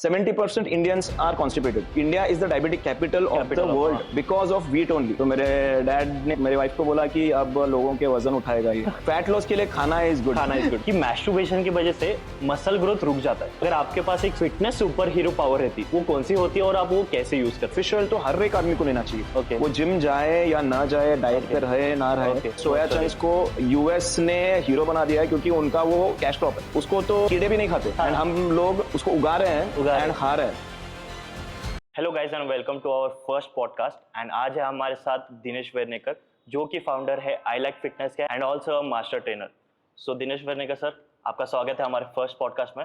70% Indians are constipated. India is the diabetic capital of the world because of wheat only. तो मेरे dad ने मेरी wife को बोला कि अब लोगों के वजन उठाएगा ये. फैट लॉस के लिए खाना इज गुड. कि मैस्टरबेशन की वजह से मसल ग्रोथ रुक जाता है. अगर आपके पास एक फिटनेस सुपर हीरो पावर रहती वो कौन सी होती है और आप वो कैसे यूज करते? फिश ऑयल तो हर एक आदमी को लेना चाहिए. Okay. वो जिम जाए या ना जाए, डाइट पे रहे ना रहे. सोया चंक्स को यूएस ने हीरो बना दिया है क्योंकि उनका वो कैश क्रॉप है. उसको तो कीड़े भी नहीं खाते एंड हम लोग उसको उगा रहे हैं एंड खा रहे हैं. Hello guys and welcome to our first podcast. And आज है हमारे साथ दिनेश वेर्नेकर जो कि फाउंडर है आई लाइक फिटनेस के and also master trainer. So Dinesh Vernekar sir, आपका स्वागत है हमारे फर्स्ट पॉडकास्ट में.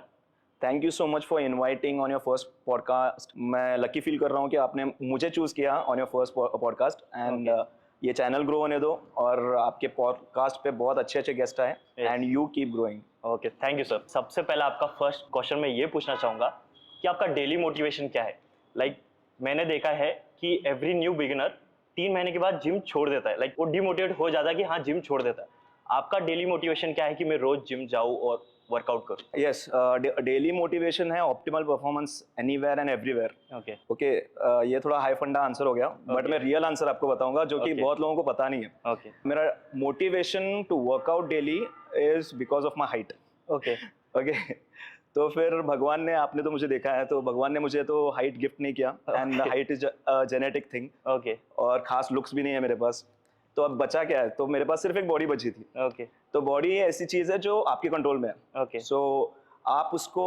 Thank you so much for inviting on your first podcast. मैं लकी फील कर रहा हूँ कि आपने मुझे चूज किया on your first podcast and ये चैनल ग्रो होने दो और आपके पॉडकास्ट पे बहुत अच्छे अच्छे गेस्ट आए and you keep growing. Okay, thank you sir. सबसे पहले आपका फर्स्ट क्वेश्चन मैं ये पूछना चाहूँगा कि आपका डेली मोटिवेशन क्या है? मैंने देखा है कि एवरी न्यू बिगिनर 3 महीने के बाद जिम छोड़ देता है. वो डिमोटिवेट हो जाता है कि हाँ जिम छोड़ देता है. आपका डेली मोटिवेशन क्या है कि मैं रोज जिम जाऊँ और वर्कआउट करूँ? यस, डेली मोटिवेशन है optimal performance anywhere and everywhere. Okay, ये थोड़ा हाई फंडा आंसर हो गया बट मैं रियल आंसर आपको बताऊंगा जो कि बहुत लोगों को पता नहीं है. मेरा motivation to workout daily is because of my height. Okay, तो फिर भगवान ने, आपने तो मुझे देखा है, तो भगवान ने मुझे तो हाइट गिफ्ट नहीं किया and height is genetic thing. और खास लुक्स भी नहीं है मेरे पास. तो अब बचा क्या है? तो मेरे पास सिर्फ एक बॉडी बची थी. तो बॉडी ऐसी चीज है जो आपके कंट्रोल में है. सो आप उसको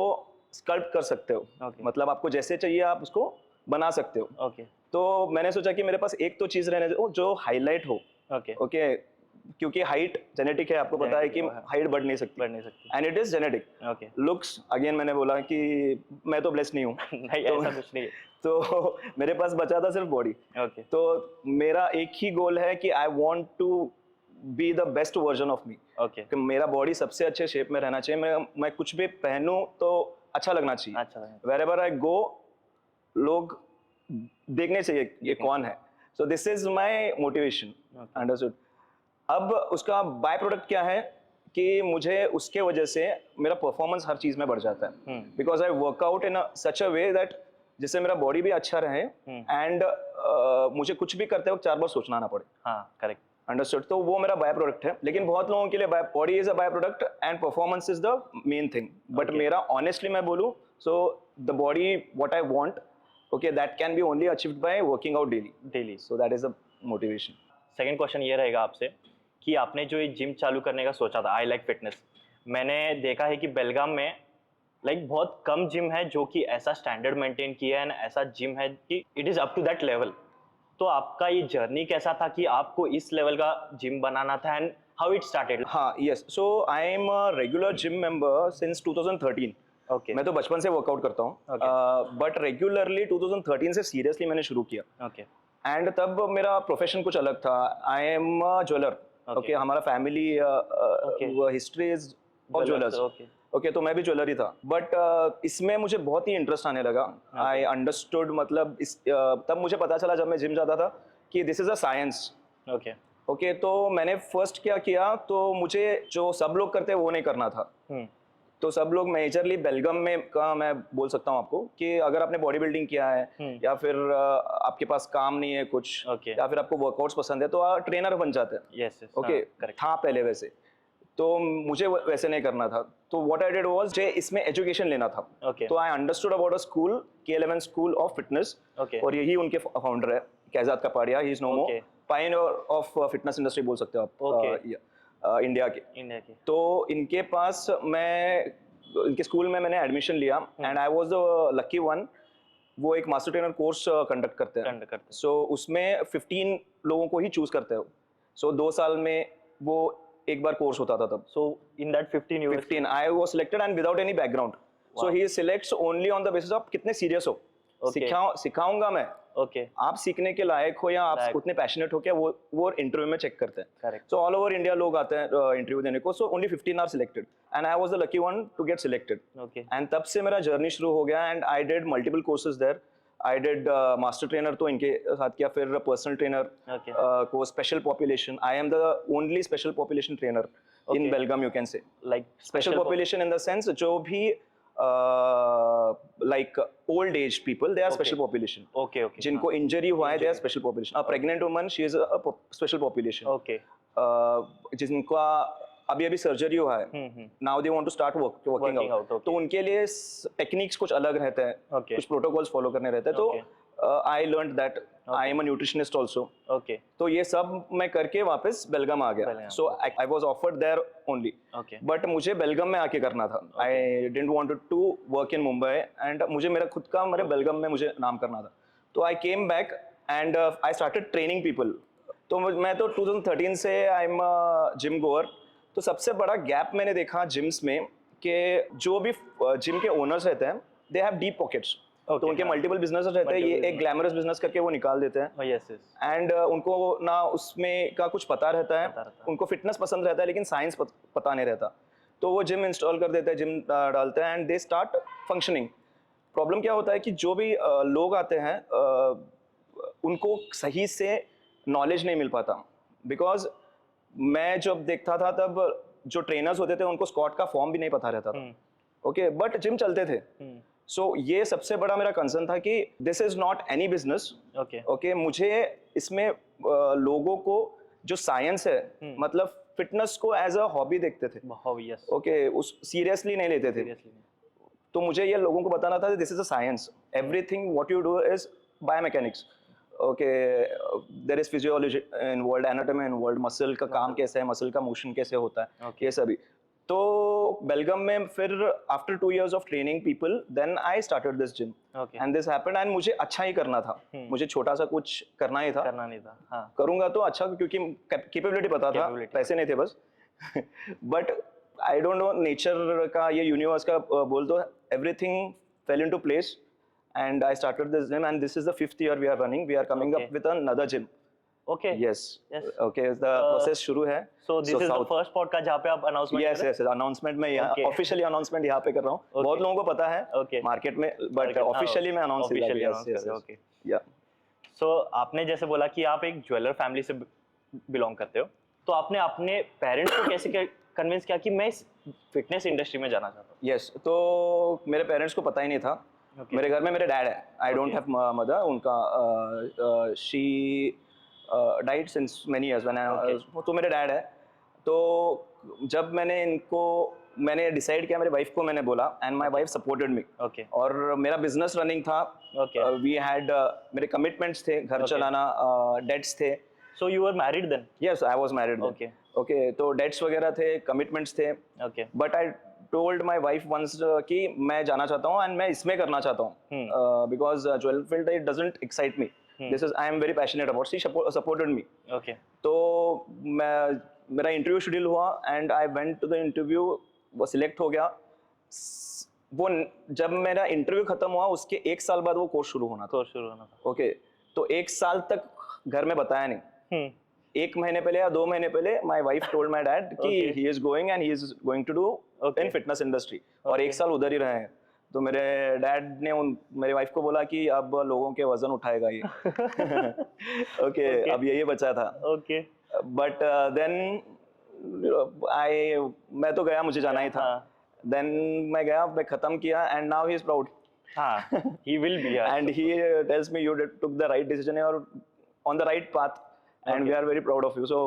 स्कल्प्ट कर सकते हो. मतलब आपको जैसे चाहिए आप उसको बना सकते हो. तो मैंने सोचा कि मेरे पास एक तो चीज रहने दो जो हाईलाइट हो. ओके, क्योंकि हाइट जेनेटिक है, आपको पता है कि हाइट बढ़ नहीं सकती and it is genetic. Looks again मैंने बोला कि मैं तो ब्लेस्ड नहीं हूँ. ऐसा कुछ नहीं है. तो मेरे पास बचा था सिर्फ बॉडी. तो मेरा एक ही गोल है कि I want to be the best version of me. कि मेरा बॉडी सबसे अच्छे शेप में रहना चाहिए. मैं कुछ भी पहनूं तो अच्छा लगना चाहिए. वेयर एवर आई गो लोग देखने चाहिए ये कौन है. So this is my motivation. Understood. अब उसका बाय प्रोडक्ट क्या है कि मुझे उसके वजह से मेरा परफॉर्मेंस हर चीज में बढ़ जाता है. Because I workout in such a way that जिससे मेरा बॉडी भी अच्छा रहे एंड मुझे कुछ भी करते वक्त 4 बार सोचना ना पड़े. करेक्ट. अंडरस्टूड. तो वो मेरा बाय प्रोडक्ट है. लेकिन बहुत लोगों के लिए body is a by product and performance is the main thing. But मेरा ऑनेस्टली मैं बोलूँ, so the body what I want, okay, that can be only achieved by working out daily. So that is the motivation. Second question ये रहेगा आपसे कि आपने जो ये जिम चालू करने का सोचा था, आई लाइक फिटनेस, मैंने देखा है कि बेलगाम में बहुत कम जिम है जो कि ऐसा स्टैंडर्ड मेंटेन किया है, ऐसा जिम है कि it is up to that level. तो आपका ये जर्नी कैसा था कि आपको इस लेवल का जिम बनाना था एंड हाउ इट स्टार्टेड? हाँ, yes. So I am a regular gym member since 2013. मैं तो बचपन से वर्कआउट करता हूँ बट रेगुलरली 2013 से सीरियसली मैंने शुरू किया. एंड तब मेरा प्रोफेशन कुछ अलग था. I am a jeweller. Okay, हमारा family history is of jewellers. Okay, तो मैं भी ज्वेलरी था. बट इसमें मुझे बहुत ही इंटरेस्ट आने लगा. आई अंडरस्टूड, मतलब तब मुझे पता चला जब मैं जिम जाता था कि this is a science. Okay, तो मैंने फर्स्ट क्या किया, तो मुझे जो सब लोग करते हैं वो नहीं करना था. तो सब लोग मेजरली बेलगाम में का मैं बोल सकता हूँ आपको कि अगर आपने बॉडी बिल्डिंग किया है या फिर आपके पास काम नहीं है कुछ या फिर आपको वर्कआउट्स पसंद है तो आप ट्रेनर बन जाते हैं. ओके, था पहले वैसे. तो मुझे वैसे नहीं करना था. तो व्हाट आई डिड वाज जे इसमें एजुकेशन लेना था. तो I understood about a school, K11 school of fitness. और यही उनके फाउंडर है Kaizad Kapadia. He is no more pioneer of fitness industry बोल सकते हो आप. इंडिया के. तो इनके पास इनके स्कूल में मैंने एडमिशन लिया and I was the lucky one. वो एक मास्टर ट्रेनर कोर्स कंडक्ट करते हैं. सो उसमें 15 लोगों को ही चूज करते हो. सो 2 साल में वो एक बार कोर्स होता था तब. So in that 15 I was selected and without any background. So he selects only on the basis of कितने सीरियस हो. सिखाऊंगा मैं. आप सीखने के लायक हो या आप उतने पैशनेट हो क्या, वो इंटरव्यू में चेक करते हैं. सो ऑल ओवर इंडिया लोग आते हैं इंटरव्यू देने को. So only 15 are selected and I was the lucky one to get selected. And तब से मेरा जर्नी शुरू हो गया and I did multiple courses there. I did master trainer तो इनके साथ किया, फिर पर्सनल ट्रेनर को, special population. I am the only special population trainer in Belgaum, you can say. Special population in the sense जो भी like old age people, they are Okay. special population. Okay okay जिनको injury हुआ है, they are special population. A pregnant woman, she is a special population. Okay जिनका अभी अभी surgery हुआ है, now they want to start working Working out, out, okay. तो उनके लिए टेक्निक्स कुछ अलग रहते हैं, Okay. कुछ प्रोटोकॉल्स फॉलो करने रहते हैं, Okay. तो I learn that I am a nutritionist also, okay तो ये सब मैं करके वापस बेलगाम आ गया. Belgaum. So I was offered there only, okay but मुझे बेलगाम में आके करना था. I didn't wanted to work in Mumbai, and मुझे मेरा खुद का मेरे बेलगाम में मुझे नाम करना था. तो I came back and I started training people. तो मैं तो 2013 से आई एम जिम गोअर. तो सबसे बड़ा गैप मैंने देखा जिम्स में कि जो भी जिम के ओनर्स रहते हैं, they have deep pockets. Okay, तो उनके हाँ. मल्टीपल बिजनेस रहते हैं, ये Multiple एक ग्लैमरस बिजनेस करके वो निकाल देते हैं, यस यस एंड उनको ना उसमें का कुछ पता रहता है, पता रहता है. उनको फिटनेस पसंद रहता है लेकिन साइंस पता नहीं रहता. तो वो जिम इंस्टॉल कर देते हैं, जिम डालते हैं, and they start functioning. Problem क्या होता है कि जो भी लोग आते हैं, उनको सही से नॉलेज नहीं मिल पाता. बिकॉज मैं जब देखता था तब जो ट्रेनर्स होते थे उनको स्क्वाट का फॉर्म भी नहीं पता रहता था. ओके, बट जिम चलते थे. सो ये सबसे बड़ा मेरा कंसर्न था कि this is not any business. Okay okay, मुझे इसमें लोगों को जो साइंस है, मतलब फिटनेस को एज अ हॉबी देखते थे. यस ओके, उस सीरियसली नहीं लेते थे. सीरियसली तो मुझे ये लोगों को बताना था this is a science. Everything what you do is biomechanics. Okay, there is physiology involved, anatomy involved, muscle का काम कैसे है, मसल का मोशन कैसे होता है, Okay. ये सभी. तो बेलगाम में फिर after 2 years of training people, then I started this gym, okay and this happened. And मुझे अच्छा ही करना था, मुझे छोटा सा कुछ करना ही था. करना नहीं था हाँ करूंगा तो अच्छा, क्योंकि कैपेबिलिटी पता था, Capability. पैसे नहीं थे बस. But I don't know, nature का ये यूनिवर्स का बोल दो, everything fell into place, and I started this gym, and this is the 5th year we are running. We are coming Okay. Up with another gym. Okay yes, Yes. Okay, the process शुरू है. So this is the South- first podcast जहाँ पे आप announcement yes yes, announcement में यहाँ Okay. Officially announcement यहाँ पे कर रहा हूँ. बहुत लोगों को पता है Okay. मार्केट में, बट ऑफिशियली मैं अनाउंस ऑफिशियली अनाउंस कर रहे हो ओके या. सो आपने जैसे बोला कि आप एक ज्वेलर फैमिली से बिलोंग करते हो, तो आपने अपने पेरेंट्स को कैसे कन्विंस किया कि मैं इस फिटनेस इंडस्ट्री में जाना चाहता हूँ? यस, तो मेरे पेरेंट्स को पता ही नहीं था. Okay. मेरे घर में मेरे डैड है, आई डोंट हैव मदर. उनका she died since many years when I, तो मेरे डैड है. तो जब मैंने डिसाइड किया, मेरी वाइफ को मैंने बोला, and my wife supported me. Okay और मेरा बिजनेस रनिंग था, ओके वी हैड मेरे कमिटमेंट्स थे, घर Okay. चलाना, डेट्स थे. So you are married then? Yes, I was married. Okay okay, तो डेट्स वगैरह थे, कमिटमेंट्स थे. Okay but I told my wife once कि मैं जाना चाहता हूँ एंड मैं इसमें करना चाहता हूँ, because jewellery field it doesn't excite me. This is I am very passionate about. She supported me. Okay तो मेरा इंटरव्यू शेड्यूल हुआ, and I went to the interview. वो सिलेक्ट हो गया. वो जब मेरा इंटरव्यू खत्म हुआ, उसके 1 साल बाद वो कोर्स शुरू होना था. कोर्स शुरू होना था. ओके, तो 1 साल तक घर में बताया नहीं. 1 महीने पहले या 2 महीने पहले my wife told my dad कि Okay. He is going and he is going to do Okay. In fitness industry. और Okay. 1 साल उधर ही रहे हैं. तो मेरे डैड ने मेरी वाइफ को बोला कि अब लोगों के वजन उठाएगा ये. Okay, Okay. अब यही बचा था. ओके बट देन मैं तो गया, मुझे जाना ही था. हाँ. देन मैं गया, मैं खत्म किया, and now he is proud. हाँ he will be And he tells me you took the right decision or on the right path, and we Okay. are very proud of you. So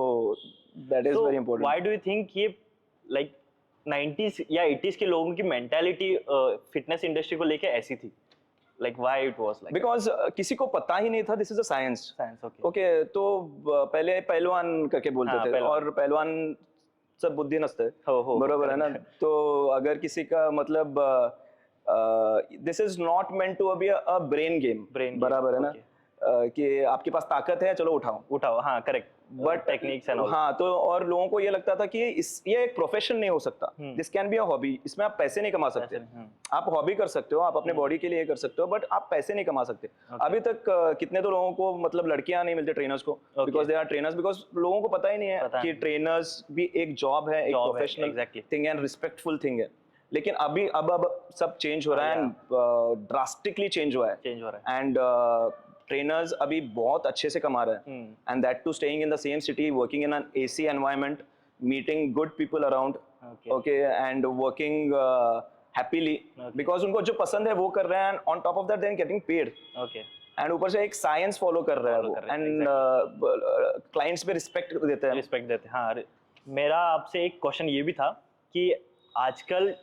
that is very important. Why do you think ये like 90s या 80s के लोगों की mentality fitness industry को लेके ऐसी थी? Like why it was like Because किसी को पता ही नहीं था this is a science. Science? Okay okay, तो पहले पहलवान करके बोलते हाँ, थे, पहलवान. और पहलवान सब बुद्धि नस्त है. हो बरोबर है ना. तो अगर किसी का मतलब this is not meant to be a brain game. Brain game, बराबर है ना. okay. कि आपके पास ताकत है, चलो उठाओ. उठाओ हाँ correct but techniques and all. हाँ, तो और लोगों को ये लगता था कि ये एक प्रोफेशन नहीं हो सकता. This can be a hobby. इसमें आप पैसे नहीं कमा सकते. आप हॉबी कर सकते हो, आप अपने बॉडी के लिए कर सकते हो, बट आप पैसे नहीं कमा सकते. अभी तक कितने तो लोगों को मतलब लड़कियां नहीं मिलते ट्रेनर्स को, because they are trainers. Because लोगों को पता ही नहीं है पता कि नहीं. ट्रेनर्स भी एक जॉब है, एक Job है, professional exactly. Thing and respectful thing है. लेकिन अब सब चेंज हो रहा है, एंड ड्रास्टिकली चेंज हुआ है. चेंज हो रहा है. एंड ट्रेनर्स अभी बहुत अच्छे से कमा रहे हैं, and that too staying in the same city, working in an AC environment, meeting good people around. Okay. Okay, and working, happily, because उनको जो पसंद है वो कर रहे हैं, on top of that they are getting paid. Okay. And ऊपर से एक साइंस फॉलो कर रहा है वो, एंड क्लाइंट्स पे रिस्पेक्ट देते हैं। रिस्पेक्ट देते हैं, हाँ। मेरा आपसे एक क्वेश्चन ये भी था कि आजकल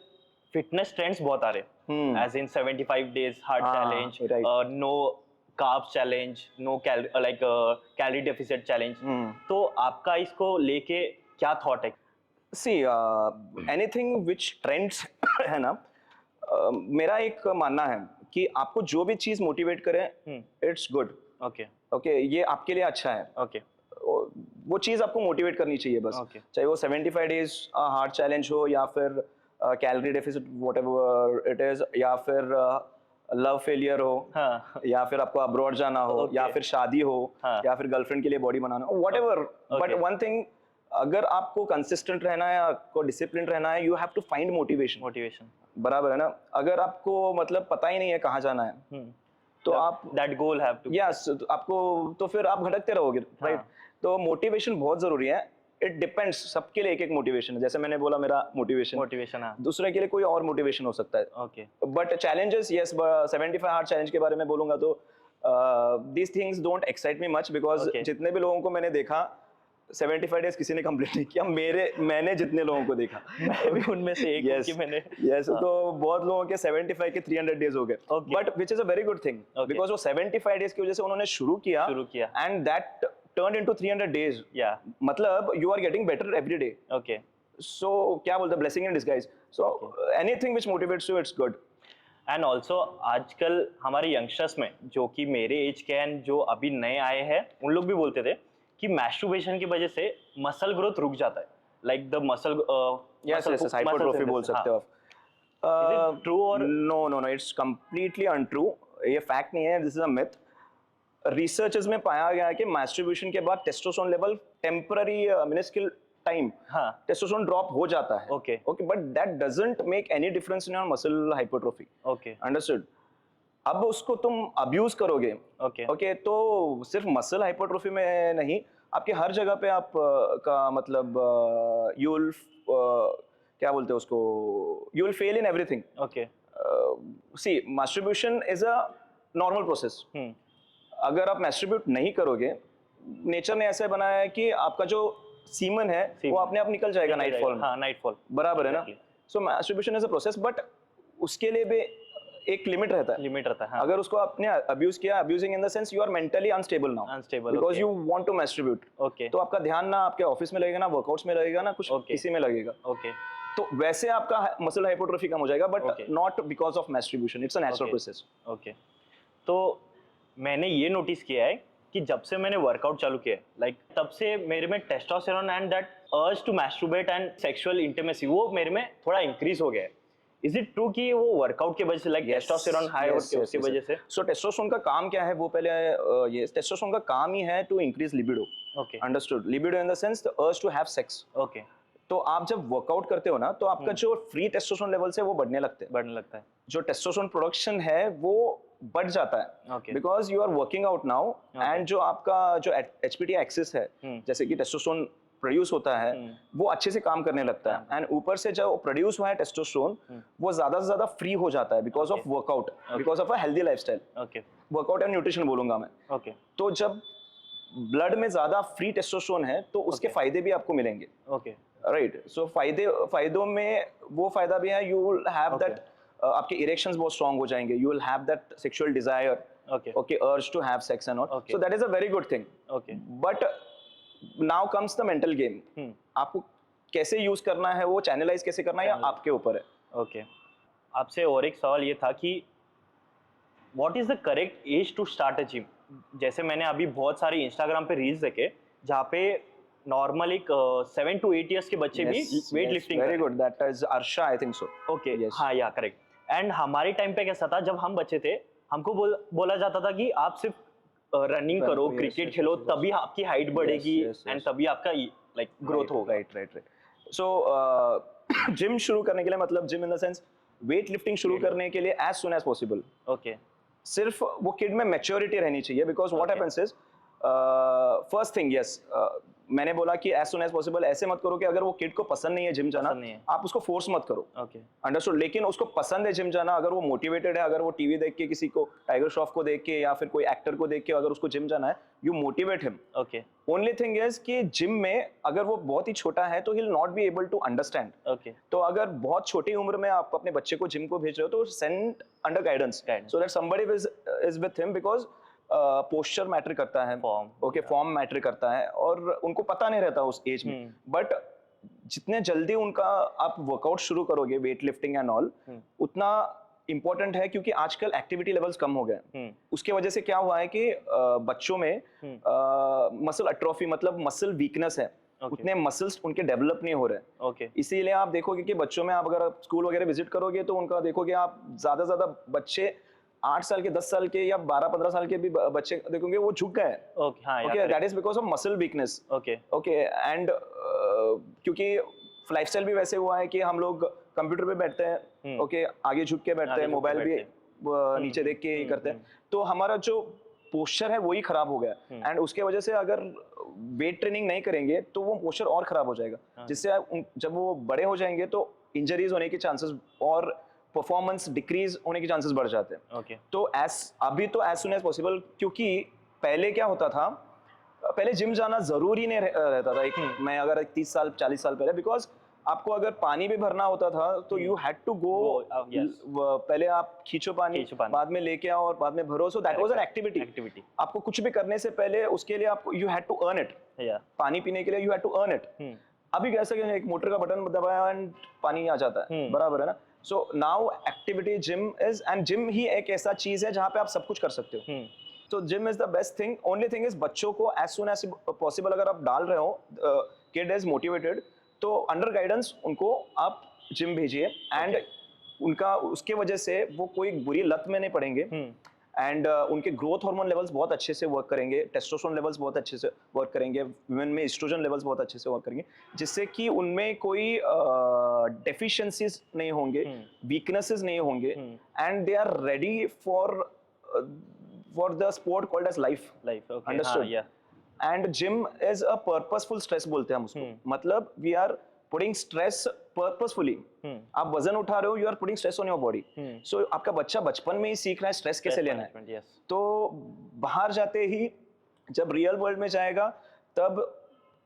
फिटनेस ट्रेंड्स बहुत आ रहे हैं, as in 75 days hard challenge, no carbs challenge, no calorie deficit challenge. तो आपका इसको लेके क्या थॉट है? सी एनीथिंग विच ट्रेंड्स है ना, मेरा एक मानना है कि आपको जो भी चीज मोटिवेट करे इट्स गुड। ओके ओके, ये आपके लिए अच्छा है। ओके। वो चीज आपको मोटिवेट करनी चाहिए बस। चाहे वो 75 डेज हार्ड चैलेंज हो, या फिर calorie deficit whatever it is, या फिर लव फेलियर हो, या फिर आपको अब्रॉड जाना हो, या फिर शादी हो, या फिर गर्लफ्रेंड के लिए बॉडी बनाना हो, व्हाटएवर। बट वन थिंग, अगर आपको कंसिस्टेंट रहना है, आपको डिसिप्लिन रहना है, you have to find motivation. बराबर है ना? अगर आपको मतलब पता ही नहीं है कहाँ जाना है, तो आप that goal have to, yes, आपको तो फिर आप भटकते रहोगे, राइट? तो मोटिवेशन बहुत जरूरी है। इट डिपेंड्स, सबके लिए एक एक मोटिवेशन है। जैसे मैंने बोला मेरा मोटिवेशन, दूसरे के लिए कोई और मोटिवेशन हो सकता है। Okay. But challenges, yes, 75 hard challenge के बारे में बोलूंगा तो these things don't excite me much, because जितने भी लोगों को मैंने देखा 75 डेज किसी ने कंप्लीट नहीं किया। मैंने जितने लोगों को देखा मैं भी उनमें से एक हूं कि मैंने तो बहुत लोगों के 75 के 300 डेज हो गए, but which is a very good thing, because वो 75 डेज की वजह से उन्होंने शुरू किया, and that turned into 300 days. Yeah. मतलब you are getting better every day. Okay. So क्या बोलते हैं, blessing in disguise. So anything which motivates you, it's good. And also आजकल हमारे यंगस्टर्स में जो कि मेरे एज के हैं, जो अभी नए आए हैं, उन लोग भी बोलते थे कि मैस्टरबेशन की वजह से मसल ग्रोथ रुक जाता है, लाइक द मसल हाइपरट्रोफी बोल सकते हो आप। ट्रू और नो, इट्स कंप्लीटली अनट्रू। ये फैक्ट नहीं है, this is a myth. Researches में पाया गया है कि मैस्टरबेशन के बाद testosterone level temporary minuscule time testosterone drop हो जाता है। Okay, but that doesn't make any difference in your muscle hypertrophy. Okay, understood? अब उसको तुम अब्यूज करोगे, ओके, तो सिर्फ मसल हाइपरट्रोफी में नहीं, आपके हर जगह पे आप का मतलब यू विल क्या बोलते हैं उसको, you will fail in everything. Okay. See, masturbation is a normal process. अगर आप मैस्टरबेट नहीं करोगे, नेचर ने ऐसे बनाया है कि आपका जो सीमन है वो अपने आप निकल जाएगा नाइटफॉल में। हाँ, नाइटफॉल, बराबर है ना? So masturbation is a process, but उसके लिए भी एक लिमिट रहता है। हाँ. अगर उसको आपने अब्यूज किया, abusing in the sense you are mentally unstable now, because you want to masturbate. तो आपका ध्यान ना आपके ऑफिस में लगेगा, ना वर्कआउट्स में लगेगा, ना कुछ किसी में लगेगा। तो वैसे आपका मसल हाइपरट्रोफी कम हो जाएगा, but not because of masturbation, it's a natural process. Okay. तो मैंने ये नोटिस किया है कि जब से मैंने वर्कआउट चालू किया, लाइक तब से मेरे में testosterone and that urge to masturbate and sexual intimacy वो मेरे में थोड़ा इंक्रीज हो गया है। इज इट ट्रू कि वो वर्कआउट की वजह से, लाइक टेस्टोस्टेरोन हाई हो के उसकी वजह से? सो टेस्टोस्टेरोन का काम क्या है, वो पहले ये टेस्टोस्टेरोन का काम ही है to increase libido. Okay, understood? Libido in the sense the urge to have sex. Okay. तो आप जब वर्कआउट करते हो ना, तो आपका जो फ्री टेस्टोस्टेरोन लेवल्स है वो बढ़ने लगता है। जो टेस्टोस्टेरोन प्रोडक्शन है वो बढ़ जाता है, because you are working out now, and जो आपका जो एचपीटी एक्सिस है, जैसे कि टेस्टोस्टेरोन प्रोड्यूस होता है, वो अच्छे से काम करने लगता है, एंड ऊपर से जो प्रोड्यूस हुआ है टेस्टोस्टेरोन वो ज्यादा से ज्यादा फ्री हो जाता है because of workout, because of a healthy lifestyle. Workout and nutrition बोलूंगा मैं। तो जब ब्लड में ज्यादा फ्री टेस्टोस्टेरोन है तो उसके फायदे भी आपको मिलेंगे। राइट? सो फायदों में वो फायदा भी है, यू विल हैव दैट, आपके इरेक्शंस बहुत स्ट्रांग हो जाएंगे, you will have that sexual desire, okay, urge to have sex and all. So that is a very good thing. But now comes the mental game. आपको कैसे use करना है, वो channelise कैसे करना है, आपके ऊपर है। ओके। आपसे और एक सवाल ये था कि what is the correct age to start a gym? जैसे मैंने अभी बहुत सारी इंस्टाग्राम पे रील्स देखे जहाँ पे नॉर्मल एक 7 to 8 इयर्स के बच्चे भी weight lifting. Very good, that is अर्शा, आई थिंक सो। ओके, हाँ, या करेक्ट। एंड हमारे टाइम पे कैसा था, जब हम बच्चे थे हमको बोला जाता था कि आप सिर्फ रनिंग करो, क्रिकेट खेलो, तभी आपकी हाइट बढ़ेगी एंड तभी आपका लाइक ग्रोथ होगा। राइट। सो जिम शुरू करने के लिए, मतलब gym in the sense weight lifting शुरू करने के लिए as soon as possible. Okay. सिर्फ वो किड में मैच्योरिटी रहनी चाहिए, because what happens is first thing yes, मैंने बोला कि एज सुन एज पॉसिबल ऐसे मत करो कि अगर वो किड को पसंद नहीं है जिम जाना, पसंद नहीं है। आप उसको फोर्स मत करो, ओके अंडरस्टूड। लेकिन उसको पसंद है जिम जाना, अगर वो मोटिवेटेड है, अगर वो टीवी देख के किसी को टाइगर श्रॉफ को देख के या फिर कोई एक्टर को देख के अगर उसको जिम जाना है, you motivate him. Okay only thing is कि जिम में अगर वो बहुत ही छोटा है तो he will not be able to understand. Okay तो अगर बहुत छोटी उम्र में आप अपने बच्चे को जिम को भेज रहे हो तो send under guidance so that somebody is with him, because posture matter करता है, फॉर्म ओके, फॉर्म मैटर करता है और उनको पता नहीं रहता उस एज में। बट जितने जल्दी उनका आप वर्कआउट शुरू करोगे, वेट लिफ्टिंग एंड ऑल, उतना इंपॉर्टेंट है, क्योंकि आजकल एक्टिविटी लेवल्स कम हो गए। उसके वजह से क्या हुआ है कि बच्चों में मसल अट्रोफी मतलब मसल वीकनेस है, उतने मसल्स उनके डेवलप नहीं हो रहे। ओके इसीलिए आप देखोगे कि बच्चों में आप अगर स्कूल वगैरह विजिट करोगे तो उनका देखोगे आप ज्यादा बच्चे 8 साल के, 10 साल के या 12-15 साल के भी बच्चे देखोगे वो झुक गए। ओके हाँ okay, that is because of muscle weakness. Okay okay, and क्योंकि लाइफस्टाइल भी वैसे हुआ है कि हम लोग कंप्यूटर पे बैठते हैं, ओके, आगे झुक के बैठते हैं, मोबाइल भी नीचे देख के ही करते हैं, तो हमारा जो पोस्चर है वही खराब हो गया। एंड उसके वजह से अगर वेट ट्रेनिंग नहीं करेंगे तो वो पोस्चर और खराब हो जाएगा, जिससे जब वो बड़े हो जाएंगे तो इंजरीज होने के चांसेस और परफॉर्मेंस डिक्रीज होने के चांसेस बढ़ जाते हैं। ओके तो अभी तो एज सुन एज पॉसिबल, क्योंकि पहले क्या होता था, पहले जिम जाना जरूरी नहीं रहता था। एक मैं अगर 30 साल 40 साल पहले, बिकॉज आपको अगर पानी भी भरना होता था तो यू हैड टू गो, पहले आप खींचो पानी, बाद में लेके आओ और बाद में भरो, so that was an activity. आपको कुछ भी करने से पहले उसके लिए आपको you had to earn it, पानी पीने के लिए you had to earn it. अभी कैसे एक मोटर का बटन दबाया एंड पानी आ जाता है, बराबर है ना। So now activity gym is, and gym ही एक ऐसा चीज है जहाँ पे आप सब कुछ कर सकते हो। तो gym is the best thing. Only thing is बच्चों को एज सुन एज पॉसिबल अगर आप डाल रहे हो, किड इज मोटिवेटेड, तो अंडर गाइडेंस उनको आप जिम भेजिए, एंड उनका उसके वजह से वो कोई बुरी लत में नहीं पड़ेंगे, एंड उनके ग्रोथ हार्मोन लेवल्स बहुत अच्छे से वर्क करेंगे, टेस्टोस्टेरोन लेवल्स बहुत अच्छे से वर्क करेंगे, वुमेन में एस्ट्रोजन लेवल्स बहुत अच्छे से वर्क करेंगे, जिससे कि उनमें कोई डेफिशिएंसीज नहीं होंगे, वीकनेसेस नहीं होंगे, and they are ready for the sport called as life. Understood? And gym is a purposeful stress बोलते हैं हम उसको, मतलब we are putting stress purposefully. आप वजन उठा रहे हो, you are putting stress on your body. So आपका बच्चा बचपन में ही सीख रहा है स्ट्रेस कैसे लेना है। तो बाहर जाते ही जब रियल वर्ल्ड में जाएगा तब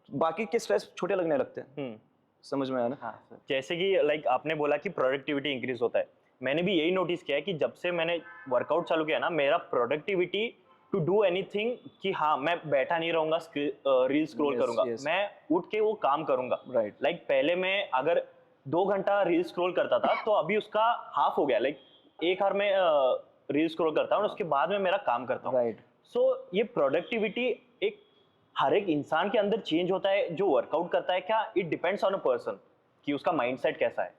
बाकी के स्ट्रेस छोटे लगने लगते हैं। समझ में आया ना? हाँ, जैसे कि लाइक आपने बोला कि प्रोडक्टिविटी इंक्रीज होता है, मैंने भी यही नोटिस किया है कि जब से मैंने वर्कआउट चालू किया ना, मेरा प्रोडक्टिविटी टू डू एनीथिंग, कि हाँ मैं बैठा नहीं रहूंगा रील स्क्रॉल करूंगा, मैं उठ के वो काम करूंगा। राइट। लाइक पहले मैं अगर 2 घंटा रील स्क्रॉल करता था तो अभी उसका हाफ हो गया, लाइक 1 आवर में रील स्क्रॉल करता हूँ और उसके बाद में मेरा काम करता हूँ। राइट। सो ये प्रोडक्टिविटी एक हर एक इंसान के अंदर चेंज होता है जो वर्कआउट करता है क्या? It depends on a person कि उसका माइंडसेट कैसा है।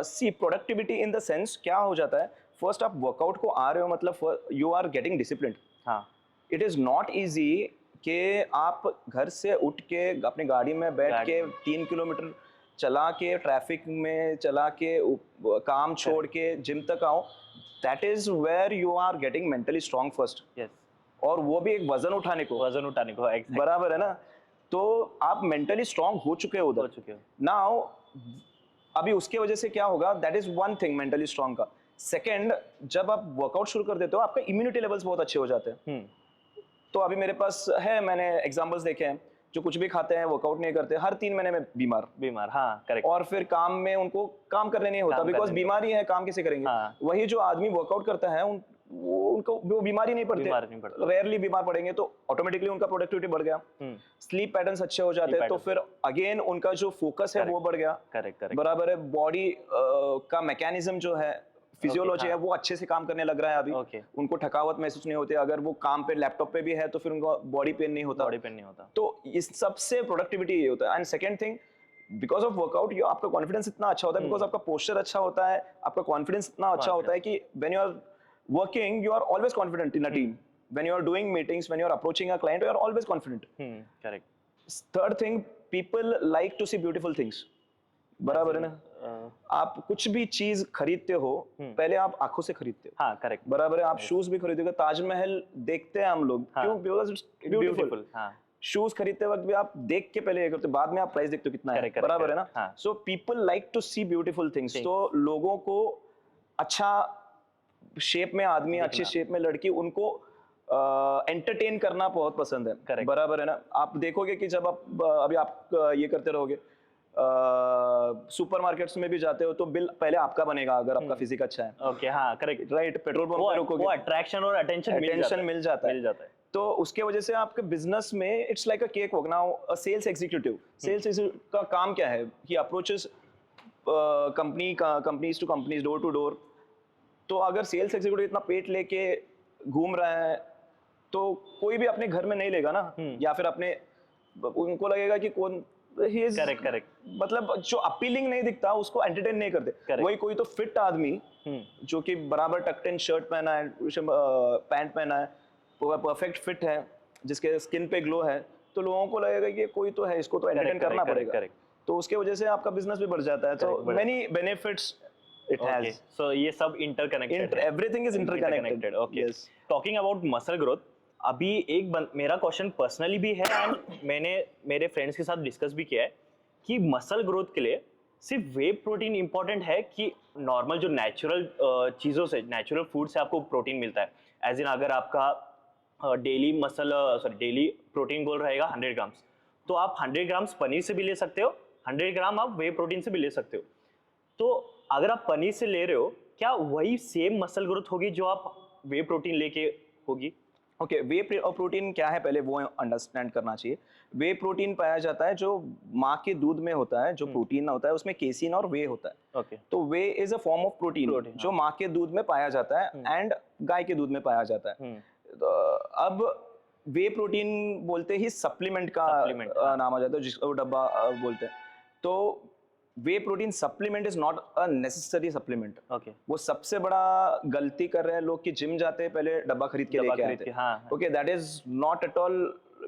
सी प्रोडक्टिविटी इन द सेंस क्या हो जाता है, फर्स्ट आप वर्कआउट को आ रहे हो मतलब यू आर गेटिंग डिसिप्लिन। हाँ, इट इज़ नॉट ईजी कि आप घर से उठ के अपनी गाड़ी में बैठ के 3 किलोमीटर चला के ट्रैफिक में चला के काम छोड़ के जिम तक आओ। That is where you are getting mentally strong first. Yes. और वो भी एक वजन उठाने को exactly. बराबर है ना। तो आप मेंटली स्ट्रांग हो चुके हो उधर नाउ। अभी उसके वजह से क्या होगा, that is one thing mentally strong का। सेकेंड, जब आप वर्कआउट शुरू कर देते हो आपका इम्यूनिटी लेवल्स बहुत अच्छे हो जाते हैं। तो अभी मेरे पास है, मैंने एग्जांपल्स देखे हैं जो कुछ भी खाते हैं, वर्कआउट नहीं करते, हर 3 महीने में बीमार। हाँ, करेक्ट। और फिर काम में उनको काम करने नहीं होता, बिकॉज बीमारी है, काम कैसे करेंगे। हाँ। वही जो आदमी वर्कआउट करता है उनको वो बीमारी नहीं पड़ते, रेयरली बीमार पड़ेंगे, तो ऑटोमेटिकली उनका प्रोडक्टिविटी बढ़ गया, स्लीप पैटर्न्स अच्छे हो जाते हैं, तो फिर अगेन उनका जो फोकस है वो बढ़ गया। करेक्ट। बराबर है। बॉडी का मैकेनिज्म जो है, फिजियोलॉजी है, वो अच्छे से काम करने लग रहा है अभी। उनको थकावट महसूस नहीं होती। अगर वो काम पे लैपटॉप पे भी है तो फिर उनको बॉडी पेन नहीं होता। तो इस सबसे प्रोडक्टिविटी ये होता है। And second thing, because of workout आपका कॉन्फिडेंस इतना अच्छा होता है, बिकॉज आपका पोस्चर अच्छा होता है, आपका कॉन्फिडेंस इतना अच्छा होता है कि when you are working you are always confident in a team. When you are doing meetings, when you are approaching a client, you are always confident. Correct. Third thing, people like to see beautiful things. बराबर है ना। आप कुछ भी चीज खरीदते हो पहले आप आंखों से खरीदते हो। हाँ करेक्ट, बराबर है। आप शूज भी खरीदोगे, ताजमहल देखते हैं हम लोग, हाँ, क्यों? Because it's beautiful. हाँ शूज खरीदते वक्त भी आप देख के पहले ये करते हो, बाद में आप प्राइस देखते हो कितना है। Correct, बराबर है correct, ना? हाँ। So people like to see beautiful things. तो लोगों को अच्छा शेप में आदमी, अच्छी शेप में लड़की, उनको एंटरटेन करना बहुत पसंद है। Correct. बराबर है ना? आप देखोगे कि जब आप अभी आप ये करते रहोगे, सुपरमार्केट्स में भी जाते हो तो बिल पहले आपका बनेगा अगर आपका फिजिक अच्छा है। ओके, हाँ करेक्ट, राइट, पेट्रोल पंप पे रुकोगे, वो अट्रैक्शन और अटेंशन मिल जाता है। है। तो उसके वजह से आपके बिजनेस में it's like a cake walk. Now a sales executive का काम क्या है? He approaches companies to companies, door to door. तो अगर सेल्स एग्जीक्यूटिव इतना पेट लेके घूम रहा है तो कोई भी अपने घर में नहीं लेगा ना, या फिर अपने, उनको लगेगा कि कौन he is, करेक्ट, मतलब जो अपीलिंग नहीं दिखता उसको एंटरटेन नहीं करते। वही कोई तो फिट आदमी जो कि बराबर टक्ड इन शर्ट पहना है, पैंट पहना है, परफेक्ट फिट है, जिसके स्किन पे ग्लो है, तो लोगों को लगेगा कि कोई तो है, इसको तो एंटरटेन करना पड़ेगा। तो उसके वजह से आपका बिजनेस भी बढ़ जाता है। तो मेनी बेनिफिट्स इट हैज। सो ये सब इंटरकनेक्टेड है, everything is interconnected. Okay, talking about muscle growth, अभी मेरा क्वेश्चन पर्सनली भी है एंड मैंने मेरे फ्रेंड्स के साथ डिस्कस भी किया है कि मसल ग्रोथ के लिए सिर्फ वे प्रोटीन इंपॉर्टेंट है कि नॉर्मल जो नेचुरल चीज़ों से, नेचुरल फूड से आपको प्रोटीन मिलता है। एज इन अगर आपका डेली प्रोटीन गोल रहेगा 100 ग्राम्स, तो आप 100 ग्राम्स पनीर से भी ले सकते हो, 100 ग्राम आप वे प्रोटीन से भी ले सकते हो। तो अगर आप पनीर से ले रहे हो, क्या वही सेम मसल ग्रोथ होगी जो आप वे प्रोटीन लेके होगी? ओके, वे प्रोटीन क्या है पहले वो अंडरस्टैंड करना चाहिए। वे प्रोटीन पाया जाता है जो माँ के दूध में होता है, जो प्रोटीन होता है उसमें केसिन और वे होता है। ओके, तो way is a form of protein जो माँ के दूध में पाया जाता है एंड गाय के दूध में पाया जाता है। तो अब वे प्रोटीन बोलते ही सप्लीमेंट का नाम आ जाता है, जिसको डब्बा बोलते हैं। तो whey protein supplement is not a necessary supplement. Okay, वो सबसे बड़ा गलती कर रहे हैं लोग कि जिम जाते हैं पहले डब्बा खरीद के लेके आते हैं। Okay, that is not at all,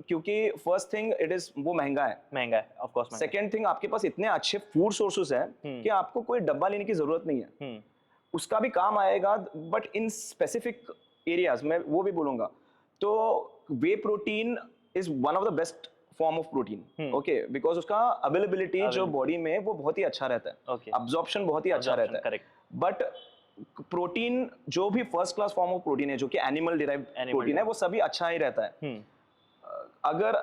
क्योंकि फर्स्ट थिंग इट इज, वो महंगा है ऑफ कोर्स। सेकंड थिंग, आपके पास इतने अच्छे फूड सोर्सेस हैं कि आपको कोई डब्बा लेने की जरूरत नहीं है। उसका भी काम आएगा बट इन स्पेसिफिक एरियाज में, वो भी बोलूंगा। तो whey protein is one of the best form of protein. Okay, because उसका अवेलेबिलिटी जो बॉडी में वो बहुत ही अच्छा रहता है, अब्जॉर्प्शन बहुत ही अच्छा रहता है। बट प्रोटीन जो भी first class form of protein है, जो कि एनिमल डिराइव्ड प्रोटीन है, वो सभी अच्छा ही रहता है। अगर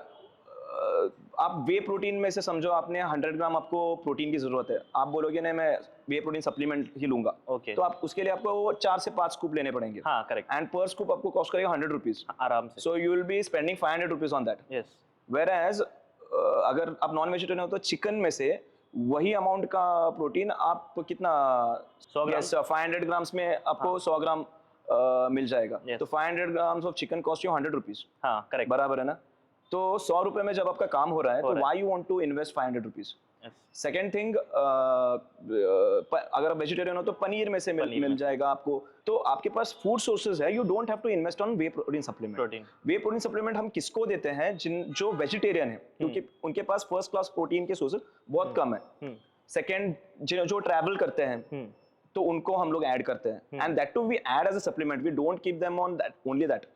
आप वे प्रोटीन में से समझो आपने 100 ग्राम आपको प्रोटीन की जरूरत है, आप बोलोगे नहीं मैं वे प्रोटीन सप्लीमेंट ही लूंगा, तो आप उसके लिए आपको 4 से 5 स्कूप लेने पड़ेंगे। हाँ, करेक्ट, एंड पर स्कूप आपको कॉस्ट करेगा 100 रुपीज आराम से। So you will be spending 500 rupees on that. Yes, Whereas, अगर आप नॉन वेजिटेरियन हो तो चिकन में से वही अमाउंट का प्रोटीन आप कितना 100 ग्राम, 500 ग्राम्स में आपको 100 ग्राम मिल जाएगा। तो 500 grams of chicken cost you 100 rupees. हाँ करेक्ट, बराबर है ना? तो 100 रुपए में जब आपका काम हो रहा है तो why you want to invest 500 rupees. Second thing, अगर आप वेजिटेरियन हो तो पनीर में से मिल जाएगा आपको। तो आपके पास फूड सोर्सेज है, you don't have to invest on whey protein supplement. Whey protein supplement हम किसको देते हैं? जो वेजिटेरियन है, क्योंकि उनके पास फर्स्ट क्लास प्रोटीन के सोर्सेज बहुत कम है। सेकेंड, जो ट्रैवल करते हैं तो उनको हम लोग ऐड करते हैं, and that too we add as a supplement, we don't keep them on that only that.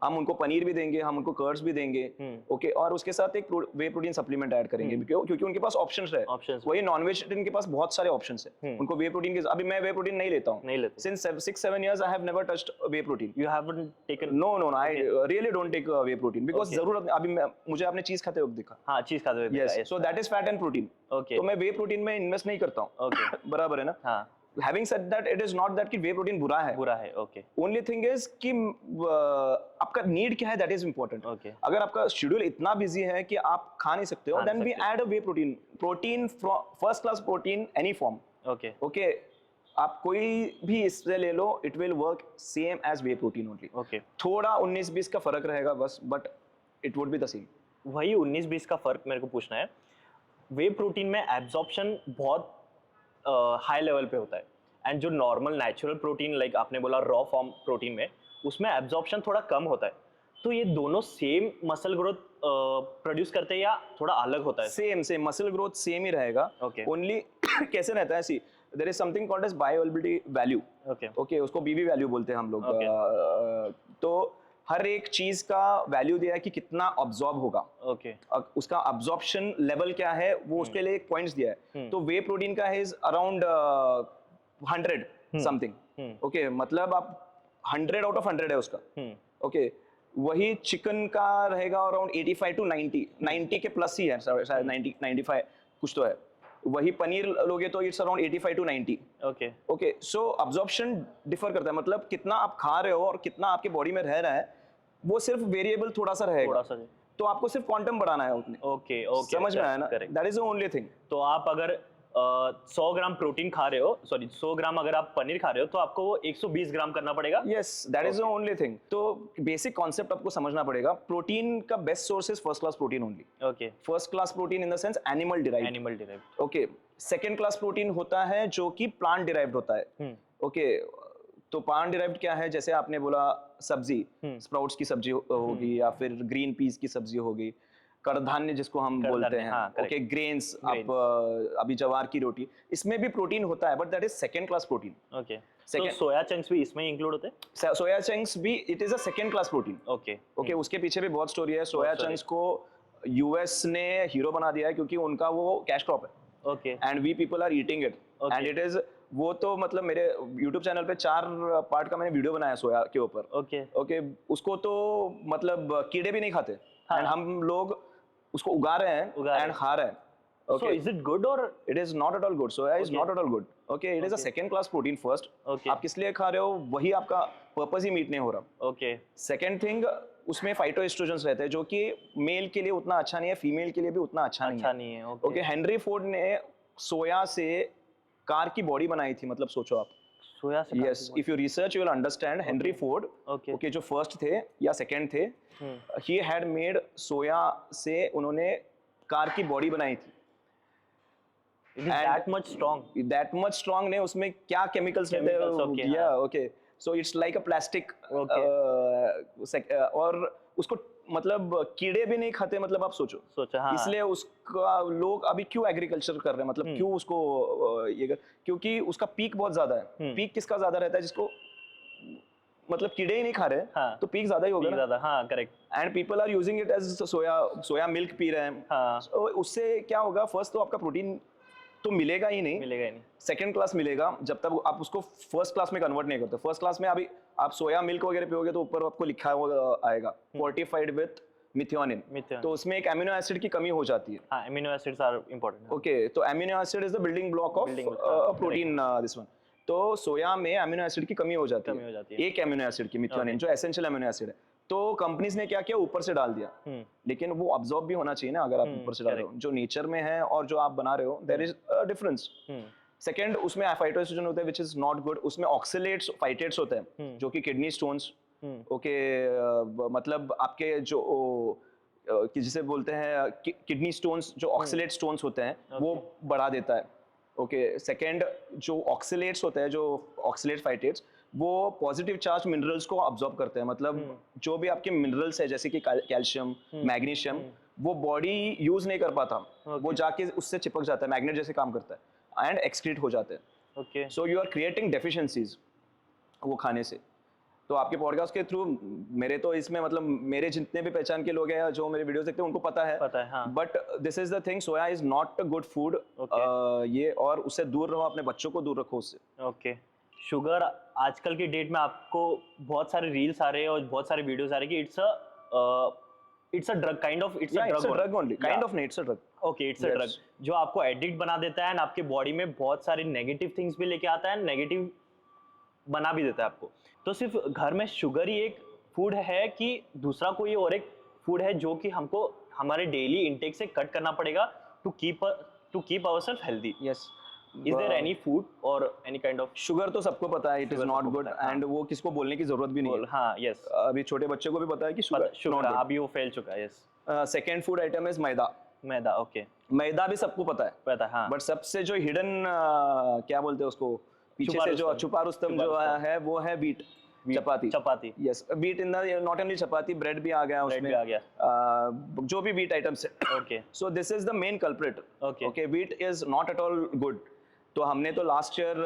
हम उनको पनीर भी देंगे, हम उनको कर्ड्स भी देंगे, ओके, और उसके साथ एक वे प्रोटीन सप्लीमेंट ऐड करेंगे, क्योंकि उनके पास ऑप्शंस है। वही नॉन वेजिटेरियन के पास बहुत सारे ऑप्शंस है, उनको वे प्रोटीन के, अभी मैं वे प्रोटीन नहीं लेता हूँ since 6-7 years I have never touched whey protein. You haven't taken? No, I really don't take whey protein because जरूरत, अभी मुझे आपने चीज खाते हुए दिखा। हाँ, चीज खाते हुए दिखा, सो that is fat and protein. तो मैं वे प्रोटीन में इन्वेस्ट नहीं करता हूँ। बराबर है ना? हाँ। Having said that, it is not that कि वे प्रोटीन बुरा है। ओके। Only thing is कि आपका नीड क्या है, that is important। ओके। अगर आपका शेड्यूल इतना बिजी है कि आप खा नहीं सकते हो, then we add a whey protein, first class protein, any form। Okay. Okay, आप कोई भी इससे ले लो, it will work same as whey protein only। Okay. थोड़ा 19-20 का फर्क रहेगा बस, but it would be the same। वही 19-20 का फर्क मेरे को पूछना है। वे प्रोटीन में एब्जॉर्प्शन बहुत हाई लेवल पे होता है, एंड जो नॉर्मल नेचुरल प्रोटीन, लाइक आपने बोला रॉ फॉर्म प्रोटीन में, उसमें एब्जॉर्प्शन थोड़ा कम होता है। तो ये दोनों सेम मसल ग्रोथ प्रोड्यूस करते हैं या थोड़ा अलग होता है? सेम मसल ग्रोथ सेम ही रहेगा। ओनली कैसे रहता है, see there is something called as bioavailability value. Okay okay, उसको बीवी वैल्यू बोलते हैं हम लोग। तो हर एक चीज का वैल्यू दिया है कि कितना ऑब्जॉर्ब होगा, ओके उसका अब्जॉर्प्शन लेवल क्या है, वो उसके लिए एक पॉइंट्स दिया है। तो वे प्रोटीन का है अराउंड 100 समथिंग। ओके, मतलब आप 100 आउट ऑफ 100 है उसका। ओके, वही चिकन का रहेगा अराउंड 85 टू 90 के प्लस ही है शायद, 90 95 कुछ तो है। वही पनीर लोगे तो it's around 85 to 90। Okay okay, so absorption differ करता है, मतलब कितना आप खा रहे हो और कितना आपके बॉडी में रह रहा है, वो सिर्फ वेरिएबल थोड़ा सा रहेगा। थोड़ा सा जी। तो आपको सिर्फ क्वांटम बढ़ाना है उतने। ओके ओके समझ में आया ना? Correct. That is the only thing. तो आप अगर 100 ग्राम प्रोटीन खा रहे हो, सॉरी 100 ग्राम अगर आप पनीर खा रहे हो तो आपको वो 120 ग्राम करना पड़ेगा। Yes, that is the only thing. तो बेसिक कॉन्सेप्ट आपको समझना पड़ेगा। प्रोटीन का best source is first class protein only. Okay, first class protein in the sense animal derived. Animal derived. Okay, second class protein होता है जो कि plant derived होता है। ओके, तो प्लांट डिराइव्ड क्या है, जैसे आपने बोला सब्जी, स्प्राउट्स की सब्जी होगी, या फिर ग्रीन पीस की सब्जी होगी, कडधान्य जिसको हम बोलते हैं। हाँ, ओके, ग्रेन्स, आप अभी जवार की रोटी, इसमें भी प्रोटीन होता है, but that is second class protein. Okay, तो सोया चंक्स भी इसमें इंक्लूड होते हैं? सोया चंक्स भी it is a second class protein. Okay okay, उसके पीछे भी बहुत स्टोरी है। सोया चंक्स को यूएस ने हीरो बना दिया है क्योंकि उनका वो कैश क्रॉप है, okay and we people are eating it, and it is, वो तो मतलब मेरे YouTube चैनल पे 4 पार्ट का मैंने वीडियो बनाया सोया के ऊपर। ओके ओके, उसको तो मतलब कीड़े भी नहीं खाते, हाँ। एंड हम लोग उसको उगा रहे हैं एंड खा रहे हैं। So is it good or? It is not at all good. Soya is Okay. not at all good. Okay, it is a second class protein first. Okay. आप किस लिए खा रहे हो, वही आपका पर्पस ही मीट नहीं हो रहा। ओके सेकेंड थिंग, उसमें फाइटोएस्ट्रोजेंस रहते हैं जो कि मेल के लिए उतना अच्छा नहीं है, फीमेल के लिए भी उतना अच्छा नहीं है। नहीं है। ओके, हेनरी फोर्ड ने सोया से कार की बॉडी बनाई थी, मतलब सोचो आप। सोया से yes, if you research you will understand. Henry Ford, okay okay, जो फर्स्ट थे या सेकंड थे, ही हैड मेड सोया से उन्होंने कार की बॉडी बनाई थी। दैट मच स्ट्रॉन्ग ने उसमें क्या केमिकल्स रहते हैं, या okay, so it's like a plastic. और उसको मतलब कीड़े भी नहीं खाते, मतलब आप सोचो। हाँ। इसलिए उसका लोग अभी क्यों एग्रीकल्चर कर रहे हैं, मतलब क्यों उसको क्योंकि उसका पीक बहुत ज्यादा है। पीक किसका ज्यादा रहता है, जिसको मतलब कीड़े ही नहीं खा रहे हैं, हाँ। तो पीक ज्यादा ही होगा ना। हाँ, correct. And people are using it as soya milk पी रहे हैं। हाँ। so, उससे क्या होगा, फर्स्ट तो आपका प्रोटीन तो मिलेगा ही नहीं, सेकंड क्लास मिलेगा जब तक आप उसको फर्स्ट क्लास में कन्वर्ट नहीं करते। फर्स्ट क्लास में अभी आप सोया मिल्क वगैरह पियोगे तो ऊपर आपको लिखा हुआ आएगा फोर्टिफाइड विथ मिथियोनिन, तो उसमें एक अमीनो एसिड की कमी हो जाती है। हाँ, amino acids are important. Okay, तो amino acid is the building block of protein, this one. तो सोया में अमीनो एसिड की कमी हो जाती है, एक अमीनो एसिड की, मिथियोनिन, जो एसेंशियल अमीनो एसिड है। तो कंपनीज ने क्या किया, ऊपर से डाल दिया, लेकिन वो अब्सॉर्ब भी होना चाहिए ना, अगर आप ऊपर से डाल रहे हो। जो नेचर में है और जो आप बना रहे हो, there is a difference. Second, उसमें फाइटोएस्ट्रोजन होता है व्हिच इज नॉट गुड। उसमें ऑक्सलेट्स, फाइटेट्स होते हैं जो कि किडनी स्टोन्स, ओके, मतलब आपके जो कि जिसे बोलते हैं किडनी स्टोन्स, जो ऑक्सलेट स्टोन्स होते हैं, वो बढ़ा देता है। ओके, सेकंड, जो ऑक्सलेट्स होते हैं, जो ऑक्सलेट फाइटेट्स, वो पॉजिटिव चार्ज मिनरल्स को अब्सॉर्ब करते हैं। मतलब जो भी आपके मिनरल्स है, जैसे कि कैल्शियम, मैग्नीशियम, वो बॉडी यूज नहीं कर पाता, वो जाके उससे चिपक जाता है, मैग्नेट जैसे काम करता है, एंड एक्सक्रीट हो जाते हैं। Okay, so you are creating deficiencies वो खाने से। तो आपके पॉडकास्ट के थ्रू मेरे तो इसमें मतलब मेरे जितने भी पहचान के लोग हैं जो मेरे वीडियोस देखते हैं उनको पता है, हाँ। But this is the thing, soya is not a good food. ये, और उससे दूर रहो, अपने बच्चों को दूर रखो उससे। ओके, शुगर आजकल के डेट में आपको बहुत सारे रील्स आ रहे हैं और बहुत सारे वीडियोस आ रहे हैं कि it's a drug, kind of it's a drug only, kind of नहीं, it's a drug. Okay, it's a drug जो आपको एडिक्ट बना देता है एंड आपके बॉडी में बहुत सारे नेगेटिव थिंग्स भी लेके आता है, नेगेटिव बना भी देता है आपको। तो सिर्फ घर में शुगर ही एक फूड है कि दूसरा कोई और एक फूड है जो कि हमको हमारे डेली इंटेक से कट करना पड़ेगा to keep ourselves healthy? Yes, is there any food और एनी काइंड ऑफ? शुगर तो सबको पता है, it is not good, and वो किसको बोलने की जरूरत भी नहीं है। हाँ, यस, अभी छोटे बच्चे को भी पता है कि शुगर अभी वो फैल चुका है। Yes, second food item is maida. Okay, मैदा भी सबको पता है, हाँ। बट सबसे जो हिडन क्या बोलते हैं उसको, पीछे से जो छुपा रुस्तम जो है, वो है wheat, chapati. Yes, wheat in the, not only chapati, bread भी आ गया उसमें, जो भी व्हीट आइटम्स है। Okay, so this is the main culprit. Okay, wheat is not at all good. तो हमने तो last year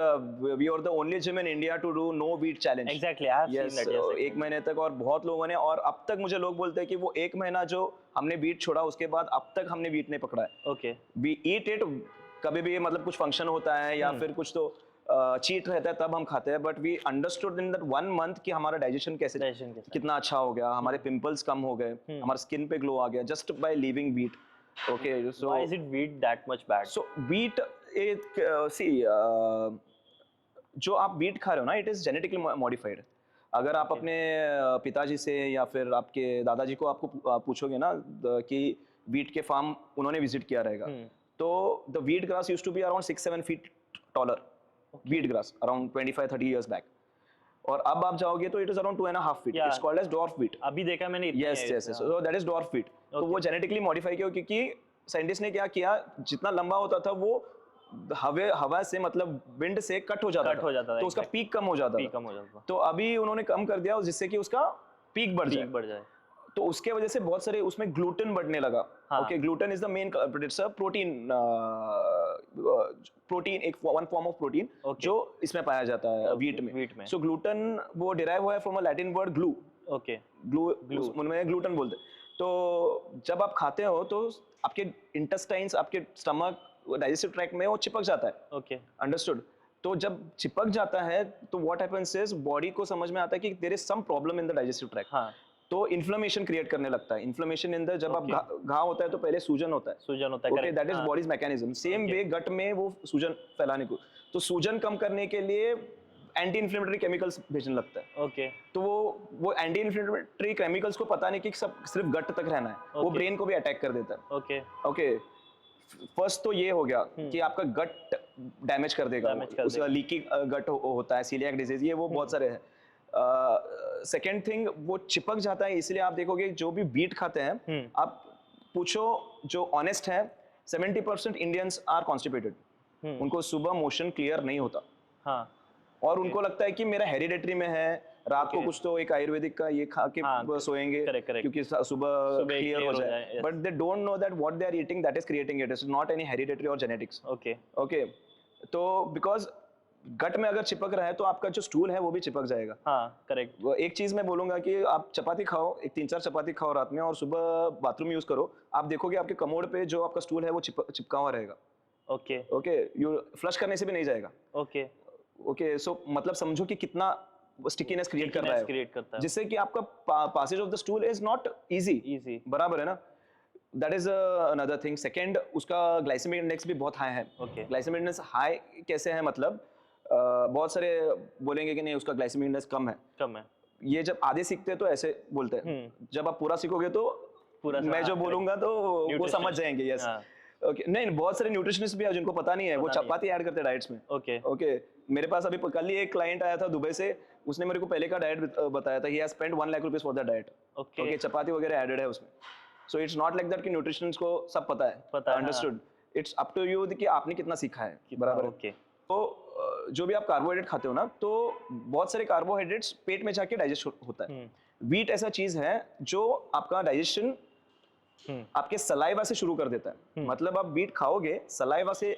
we are the only gym in India to do no wheat challenge. Exactly, I have yes, seen that, yes. एक महीने तक, और बहुत लोगों ने, और अब तक मुझे लोग बोलते हैं कि वो एक महीना जो हमने वीट छोड़ा उसके बाद अब तक हमने वीट नहीं पकड़ा है। ओके। वी ईट इट कभी भी, मतलब कुछ फंक्शन होता है या फिर कुछ तो चीट रहता है तब हम खाते हैं, but we understood in that 1 month कि हमारा डाइजेशन कैसे कितना अच्छा हो गया, हमारे पिंपल्स कम हो गए, हमारा स्किन पे ग्लो आ गया just by leaving wheat. Okay, so why is it wheat that much bad? So wheat एक सी जो आप वीट खा रहे हो ना, इट इज जेनेटिकली मॉडिफाइड। अगर आप अपने पिताजी से या फिर आपके दादाजी को आपको पूछोगे ना कि वीट के फार्म उन्होंने विजिट किया रहेगा, तो the wheat grass used to be around 6-7 feet taller, wheat grass around 25-30 years back, और अब आप जाओगे तो it is around 2.5 feet. It's called as dwarf wheat. अभी देखा मैंने। Yes yes, so that is dwarf wheat. तो वो जेनेटिकली मॉडिफाई किया, क्योंकि साइंटिस्ट ने क्या किया, जितना लंबा होता था वो हवा से, मतलब विंड से कट हो जाता था, तो उसका पीक कम हो जाता था। तो अभी उन्होंने कम कर दिया जिससे कि उसका पीक बढ़ जाए। तो उसके वजह से बहुत सारे उसमें ग्लूटेन बढ़ने लगा। Okay, gluten is the main protein, एक वन फॉर्म ऑफ प्रोटीन जो इसमें पाया जाता है वीट में। सो ग्लूटेन वो डिराइव हुआ है from a Latin word glue. Okay, glue उनमें ग्लूटेन बोलते हैं। तो जब आप खाते हो तो आपके इंटेस्टाइन्स, आपके स्टमक, डाइजेस्टिव ट्रैक्ट में वो चिपक जाता है। Okay, understood. तो जब चिपक जाता है तो व्हाट हैपेंस इज, बॉडी को समझ में आता है कि there is some problem in the digestive tract. तो इन्फ्लेमेशन क्रिएट करने लगता है। इन्फ्लेमेशन इन द, जब आप घाव होता है तो पहले सूजन होता है। Okay, that is body's mechanism. Same way gut में वो सूजन फैलाने को, तो सूजन कम करने के लिए एंटी इन्फ्लेमेटरी केमिकल्स भेजने लगता है। ओके, तो वो एंटी इन्फ्लेमेटरी केमिकल्स को पता नहीं कि सब सिर्फ गट तक रहना है, वो ब्रेन को भी अटैक कर देता है। ओके ओके, फर्स्ट तो ये हो गया कि आपका गट डैमेज कर देगा, उसका लीकी गट होता है, सीलियाक डिजीज, ये वो बहुत सारे हैं। सेकेंड थिंग, वो चिपक जाता है, इसलिए आप देखोगे जो भी वीट खाते हैं, आप पूछो जो ऑनेस्ट है, 70% इंडियंस आर कॉन्स्टिपेटेड। उनको सुबह मोशन क्लियर नहीं होता। हाँ, और उनको लगता है कि मेरा हेरिडेटरी में है, रात को कुछ तो एक आयुर्वेदिक का ये खा के सोएंगे क्योंकि सुबह क्लियर हो जाए, but they don't know that what they are eating that is creating it, is not any hereditary और जेनेटिक्स। ओके ओके, तो बिकॉज गट में अगर चिपक रहा है तो आपका जो स्टूल है वो भी चिपक जाएगा। हाँ, करेक्ट। एक चीज मैं बोलूंगा कि आप चपाती खाओ, एक 3-4 चपाती खाओ रात में, और सुबह बाथरूम यूज करो, आप देखोगे आपके कमोड पे जो आपका स्टूल है वो चिपका हुआ रहेगा। ओके ओके, यू फ्लश करने से भी नहीं जाएगा। ओके ओके, सो मतलब समझो कि कितना स्टिकीनेस क्रिएट कर रहा है, जिससे कि आपका passage of the stool is not easy. बराबर है ना? That is another thing. Second, उसका ग्लाइसेमिक इंडेक्स भी बहुत हाई है। ग्लाइसेमिक इंडेक्स हाई कैसे है, मतलब बहुत सारे बोलेंगे कि नहीं उसका ग्लाइसेमिक इंडेक्स कम है। ये जब आधे सीखते हैं तो ऐसे बोलते हैं, जब आप पूरा सीखोगे तो मैं जो बोलूंगा तो वो समझ जाएंगे। Yes, okay. नहीं, बहुत सारे न्यूट्रिशनिस्ट भी है जिनको पता नहीं है, वो चपाती ऐड करते हैं डाइट्स में। ओके ओके, मेरे पास अभी कल ही एक क्लाइंट आया था दुबई से, उसने मेरे को पहले का डाइट बताया था। He has spent 1 lakh rupees for that diet. Okay, chapati वगैरह एडेड है उसमें। So it's not like that कि न्यूट्रिशनिस्ट को सब पता है। Understood. It's up to you कि आपने कितना सीखा है। बराबर। ओके, तो जो भी आप कार्बोहाइड्रेट खाते हो ना, तो बहुत सारे कार्बोहाइड्रेट्स पेट में जाके डाइजेस्ट होता है। वीट ऐसा चीज है जो आपका डाइजेशन आपके सलाइवा से शुरू कर देता है। मतलब आप वीट खाओगे, सलाइवा से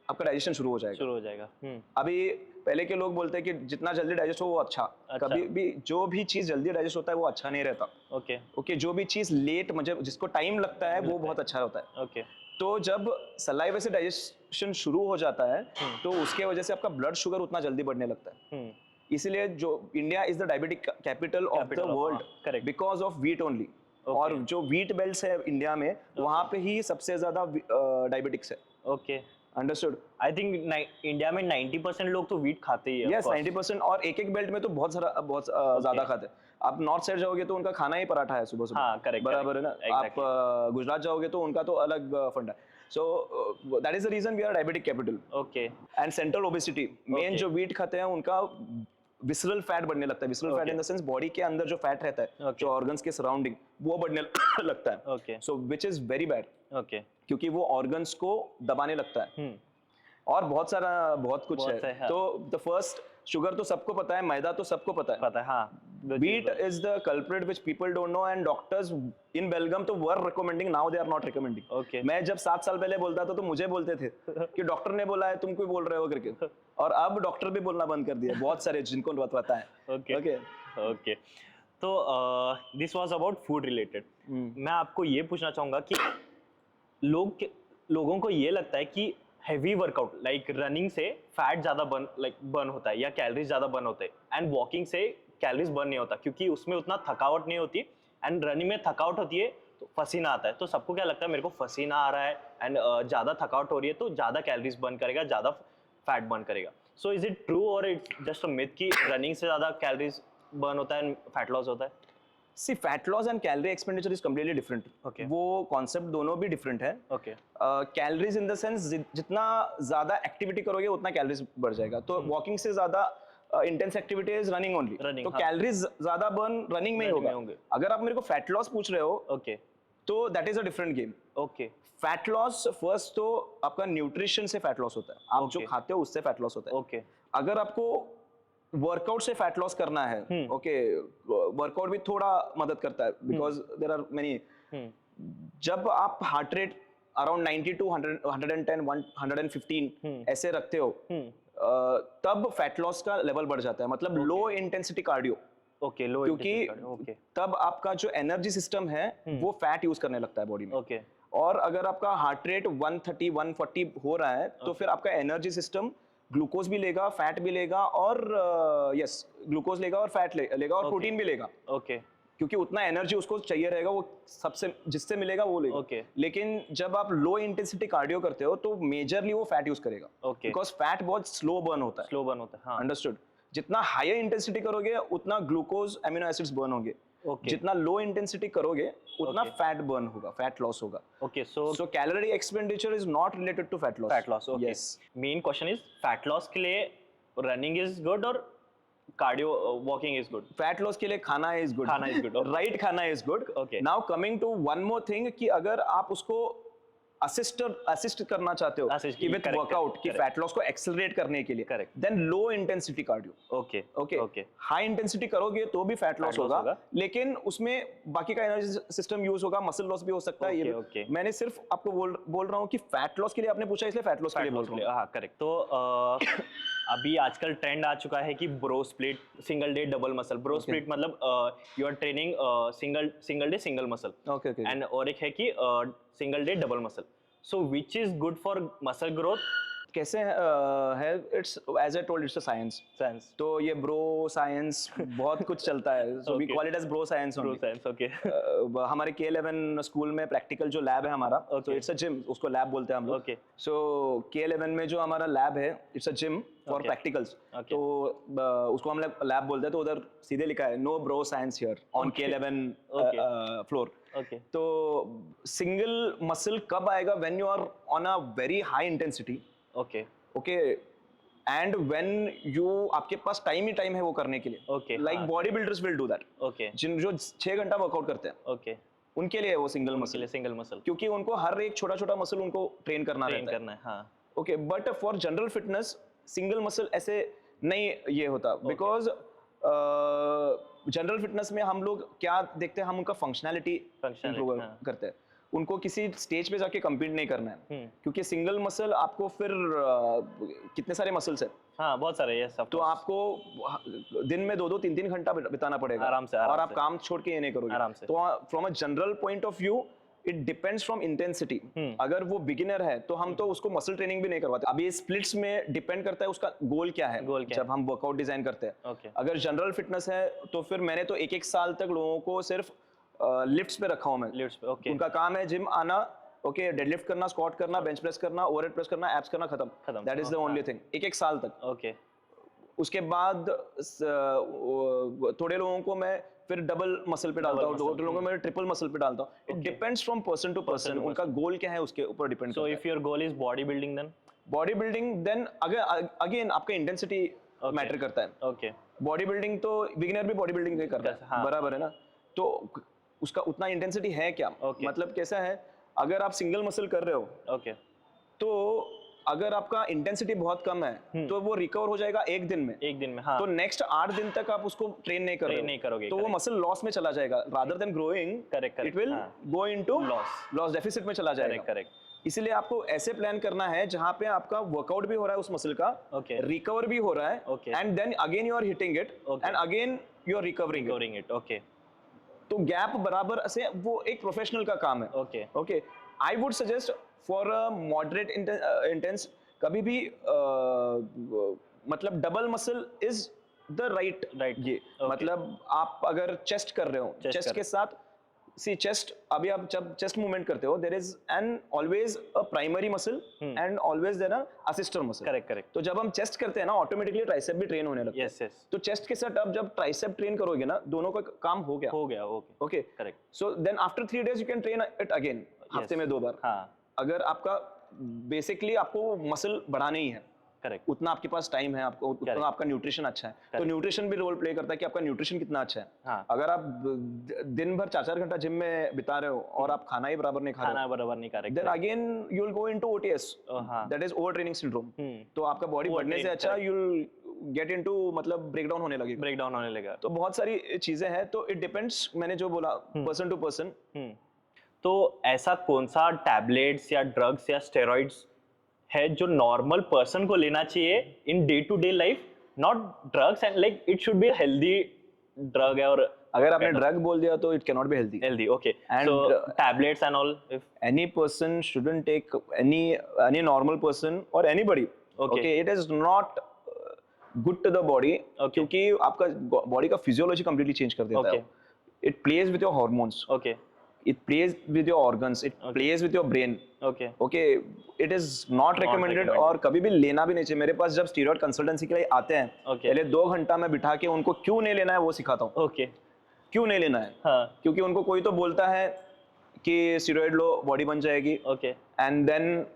आपका डाइजेशन शुरू हो जाएगा। अभी पहले के लोग बोलते हैं कि जितना जल्दी डाइजेस्ट हो वो अच्छा। कभी भी जो भी चीज जल्दी डाइजेस्ट होता है वो अच्छा नहीं रहता। ओके ओके, जो भी चीज लेट, मतलब जिसको टाइम लगता है वो बहुत अच्छा होता है। ओके, तो जब सलाइवा से डाइजेशन शुरू हो जाता है तो उसके वजह से आपका ब्लड शुगर उतना जल्दी बढ़ने लगता है। इसीलिए जो India is the diabetic capital of the world because of wheat only. और जो वीट बेल्ट्स है इंडिया में, वहां पे ही सबसे ज्यादा डायबिटिक्स है। Okay, understood. I think India में 90% लोग तो वीट खाते ही है। यस, 90%, और एक बेल्ट में तो बहुत ज्यादा खाते हैं। आप नॉर्थ साइड जाओगे तो उनका खाना ही पराठा है सुबह सुबह। हाँ, करेक्ट, बराबर है ना? आप गुजरात जाओगे तो उनका तो अलग फंडा है। So that is the reason we are diabetic capital. Okay, and central obesity, main जो वीट खाते हैं उनका विसरल फैट बढ़ने लगता है। Visceral fat in the sense body के अंदर जो फैट रहता है, जो ऑर्गन्स के सराउंडिंग, वो बढ़ने लगता है। Okay, so which is very bad. Okay, क्योंकि वो ऑर्गन्स को दबाने लगता है। और बहुत कुछ है। तो द फर्स्ट, शुगर तो सबको पता है, मैदा तो सबको पता है। हाँ, wheat is the culprit which people don't know, and doctors in Belgaum तो were recommending, now they are not recommending. Okay. मैं जब 7 साल पहले बोलता था तो मुझे बोलते थे कि डॉक्टर ने बोला है, तुम क्यों बोल रहे हो करके, और अब डॉक्टर भी बोलना बंद कर दिया बहुत सारे जिनको पता है. Okay. Okay. Okay. तो this was about food related. मैं आपको ये पूछना चाहूंगा कि लोगों को ये लगता है कि हैवी वर्कआउट लाइक रनिंग से फैट ज़्यादा बर्न होता है या कैलोरीज ज़्यादा बर्न होते हैं, एंड वॉकिंग से कैलोरीज बर्न नहीं होता क्योंकि उसमें उतना थकावट नहीं होती, एंड रनिंग में थकावट होती है तो पसीना आता है. तो सबको क्या लगता है, मेरे को पसीना आ रहा है एंड ज़्यादा थकावट हो रही है तो ज़्यादा कैलोरीज बर्न करेगा, ज़्यादा फैट बर्न करेगा. सो इज इट ट्रू और इट्स जस्ट अ मिथ कि रनिंग से ज़्यादा कैलोरीज बर्न होता है एंड फैट लॉस होता है? See, fat loss and calorie expenditure is completely different. Okay. वो concept दोनों भी different है. Okay. Calories in the sense जितना ज़्यादा activity करोगे उतना calories बढ़ जाएगा. तो walking से ज़्यादा intense activity is running only. Running, तो हाँ. calories ज़्यादा burn running में ही होगा. अगर आप मेरे को fat loss पूछ रहे हो, Okay. तो that is a different game. Okay. Fat loss first तो आपका nutrition से fat loss होता है. आप जो Okay. खाते हो उससे fat loss होता है. Okay. अगर आपको वर्कआउट से फैट लॉस करना है, ओके, वर्कआउट भी थोड़ा मदद करता है बिकॉज देयर आर मेनी. जब आप हार्ट रेट अराउंड 90 टू 110 115 ऐसे रखते हो, तब फैट लॉस का लेवल बढ़ जाता है, मतलब लो इंटेंसिटी कार्डियो. ओके, लो क्योंकि ओके तब आपका जो एनर्जी सिस्टम है वो फैट यूज करने लगता है बॉडी में. ओके. और अगर आपका हार्ट रेट 130 140 हो रहा है तो फिर आपका एनर्जी सिस्टम ग्लूकोज भी लेगा, फैट भी लेगा, और यस ग्लूकोज लेगा और फैट लेगा और प्रोटीन भी लेगा. ओके. क्योंकि उतना एनर्जी उसको चाहिए रहेगा, वो सबसे जिससे मिलेगा वो लेगा. Okay. लेकिन जब आप लो इंटेंसिटी कार्डियो करते हो तो मेजरली वो फैट यूज करेगा. Okay. बिकॉज फैट बहुत स्लो बर्न होता है. स्लो बर्न होता है, हाँ. अंडरस्टूड. जितना हायर इंटेंसिटी करोगे उतना ग्लूकोज अमीनो एसिड्स बर्न होंगे. Okay. जितना लो इंटेंसिटी करोगे उतना Okay. फैट बर्न होगा, फैट लॉस होगा. Okay. So calorie expenditure is not related to fat loss. Fat loss. Okay. Main question is fat loss के लिए रनिंग इज गुड और cardio walking is good? Fat loss के लिए खाना is good. खाना is good, okay. Right खाना is good. Okay. Now coming to one more thing कि अगर आप उसको असिस्ट करना चाहते हो Assist, कि विद correct, वर्कआउट कि correct. फैट लॉस को एक्सेलरेट करने के लिए, Correct. Then low intensity cardio. Okay. Okay. Okay. High intensity करोगे तो भी फैट लॉस loss होगा, होगा. लेकिन उसमें बाकी का एनर्जी सिस्टम यूज होगा, मसल लॉस भी हो सकता है. ये Okay, okay. मैंने सिर्फ आपको बोल रहा हूँ कि फैट लॉस के लिए आपने पूछा, इसलिए फैट लॉस के लिए बोल रहा हूँ. हाँ, करेक्ट. तो अभी आजकल ट्रेंड आ चुका है कि bro split, single day double muscle. Bro split मतलब you are training single day single muscle, okay okay. And और एक है कि single day double muscle. So which is good for muscle growth? कैसे है, it's as I told it's a science. Science. तो ये bro science बहुत कुछ चलता है, so we Okay. Call it as bro science. Bro science. Okay. हमारे K11 school में प्रैक्टिकल जो लैब है हमारा, तो इट्स अ जिम, उसको लैब बोलते हैं हम लोग. Okay. सो K11 में जो हमारा लैब है, it's a gym for Okay. Practicals. Okay. तो उसको हम लैब बोलते हैं, तो उधर सीधे लिखा है no bro science here on Okay. K11 Okay. Floor. Okay. तो सिंगल मसल कब आएगा? When you are on a very high intensity. Okay. Okay. And when you, आपके पास टाइम ही टाइम है वो करने के लिए. Okay, लाइक हाँ. Body builders will do that. Okay. जिन जो 6 घंटा वर्कआउट करते हैं ओके. उनके लिए वो सिंगल उनके मसल, लिए सिंगल मसल क्योंकि उनको हर एक छोटा छोटा मसल उनको ट्रेन करना ट्रेन रहता है. करना है. हाँ. Okay. But for general fitness single muscle ऐसे नहीं ये होता, बिकॉज जनरल फिटनेस में हम लोग क्या देखते हैं, हम उनका फंक्शनैलिटी इंप्रूव हाँ. करते हैं. उनको किसी स्टेज पे जाके कम्पीट नहीं करना है, क्योंकि सिंगल मसल आपको फिर कितने सारे मसल्स है, हाँ, बहुत सारे. यस. तो आपको दिन में 2-2 3-3 घंटा बिताना पड़ेगा आराम से, और आप काम छोड़ के ये नहीं करोगे. आराम से. तो from a general point of view it depends from intensity. अगर वो बिगिनर है तो हम तो उसको मसल ट्रेनिंग भी नहीं करवाते. अभी स्प्लिट्स में डिपेंड करता है उसका गोल क्या है, गोल क्या जब हम वर्कआउट डिजाइन करते हैं. ओके. अगर जनरल फिटनेस है तो फिर मैंने तो 1-1 साल तक लोगों को सिर्फ लिफ्ट्स पे रखा हूं मैं. लिफ्ट्स पे. ओके. उनका काम है जिम आना, ओके, डेडलिफ्ट करना, स्क्वाट करना, बेंच प्रेस करना, ओवरहेड प्रेस करना, एब्स करना, खत्म. That is the only thing. 1-1 साल तक. ओके. उसके बाद थोड़े लोगों को मैं फिर डबल मसल पे डालता हूँ, थोड़े लोगों को मैं ट्रिपल मसल पे डालता हूँ. It depends from person to person. उनका गोल क्या है उसके ऊपर डिपेंड सो करता है. If your goal is body building then? Body building then again आपका इंटेंसिटी मैटर करता है. ओके. बॉडी बिल्डिंग तो बिगिनर भी बॉडी बिल्डिंग कर रहा है, हाँ. बराबर है ना. तो उसका उतना इंटेंसिटी है क्या, Okay. मतलब कैसा है, अगर आप सिंगल मसल कर रहे हो ओके. तो अगर आपका इंटेंसिटी बहुत कम है तो वो रिकवर हो जाएगा एक दिन में। एक दिन में, हाँ। तो नेक्स्ट 8 दिन तक आप उसको ट्रेन नहीं कर रहे हो, नहीं करोगे, तो वो correct. मसल लॉस में चला जाएगा, rather than growing Correct, it will हाँ. Go into Loss. Loss deficit में चला जाएगा। करेक्ट। इसीलिए आपको ऐसे प्लान करना है जहां पे आपका वर्कआउट भी हो रहा है उस मसल का, Okay. रिकवर भी हो रहा है, Okay. And then again you are hitting it Okay. And again you are recovering. Covering it, okay. तो गैप बराबर से वो एक प्रोफेशनल का काम है। Okay. Okay, I would suggest for a moderate intense कभी भी मतलब double muscle is the right ये Okay. मतलब आप अगर चेस्ट कर रहे हो, Chest चेस्ट कर- के साथ सी चेस्ट, अभी आप जब चेस्ट मूवमेंट करते हो there is an always a primary muscle and always there a assister muscle. Correct. तो जब हम चेस्ट करते हैं ना ऑटोमेटिकली ट्राइसेप भी ट्रेन होने लगता है। यस। तो चेस्ट के साथ आप जब ट्राइसेप ट्रेन करोगे ना, दोनों का काम हो गया। हो गया, okay. Okay, correct. So then after 3 days you can train it again, हफ्ते में 2 बार। हाँ। अगर आपका बेसिकली आपको मसल बढ़ाना ही है, करेक्ट। उतना आपके पास टाइम है, आपको उतना Correct. आपका न्यूट्रिशन अच्छा है, तो Correct. न्यूट्रिशन भी रोल प्ले करता है कि आपका न्यूट्रिशन कितना अच्छा है। हाँ। अगर आप दिन भर 4-4 घंटा जिम में बिता रहे हो और आप खाना ही बराबर नहीं खा रहे खाना बराबर नहीं, correct. Then again you will go into OTS, हाँ। That is over training syndrome. तो आपका बॉडी बढ़ने से Overtraining, अच्छा यू विल गेट इनटू मतलब ब्रेक डाउन होने लगेगा। ब्रेक डाउन होने लगा। तो बहुत सारी चीजें हैं, तो इट डिपेंड्स, मैंने जो बोला पर्सन टू पर्सन। तो ऐसा कौन सा टैबलेट्स या ड्रग्स या स्टेरॉइड्स है जो नॉर्मल पर्सन को लेना चाहिए in day to day life, not drugs and like it should be healthy drug है, और अगर आपने ड्रग बोल दिया तो it can not be healthy. Healthy, okay. And, so tablets and all, if any person shouldn't take any normal person or anybody, okay, it is not good to the body, क्योंकि आपका body का physiology completely change कर देता है। It plays with your hormones, okay it plays with your organs, it plays with your brain, okay okay, it is not recommended recommended. और कभी भी लेना भी नहीं चाहिए। मेरे पास जब स्टीरॉयड कंसल्टेंसी के लिए आते हैं, Okay. पहले 2 घंटा मैं बिठा के उनको क्यों नहीं लेना है वो सिखाता हूँ। ओके। क्यों नहीं लेना है, हाँ। क्योंकि उनको कोई तो बोलता है कि स्टीरॉयड लो बॉडी बन जाएगी, ओके। एंड देन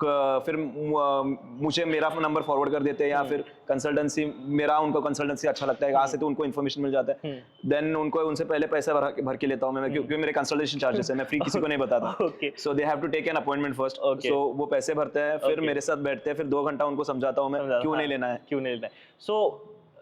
फिर मुझे मेरा नंबर फॉरवर्ड कर देते हैं, या फिर कंसल्टेंसी मेरा उनको कंसल्टेंसी अच्छा लगता है, से तो उनको इन्फॉर्मेशन मिल जाता है। देन उनको उनसे पहले पैसा भर के लेता हूँ मैं, क्योंकि मेरे कंसल्टेशन चार्जेस है, मैं फ्री किसी को नहीं बताता। Okay. So they have to take an appointment first. Okay. So वो पैसे भरते हैं, फिर Okay. मेरे साथ बैठते हैं, फिर 2 घंटा उनको समझाता हूँ मैं क्यों नहीं लेना है। क्यों नहीं लेना है। So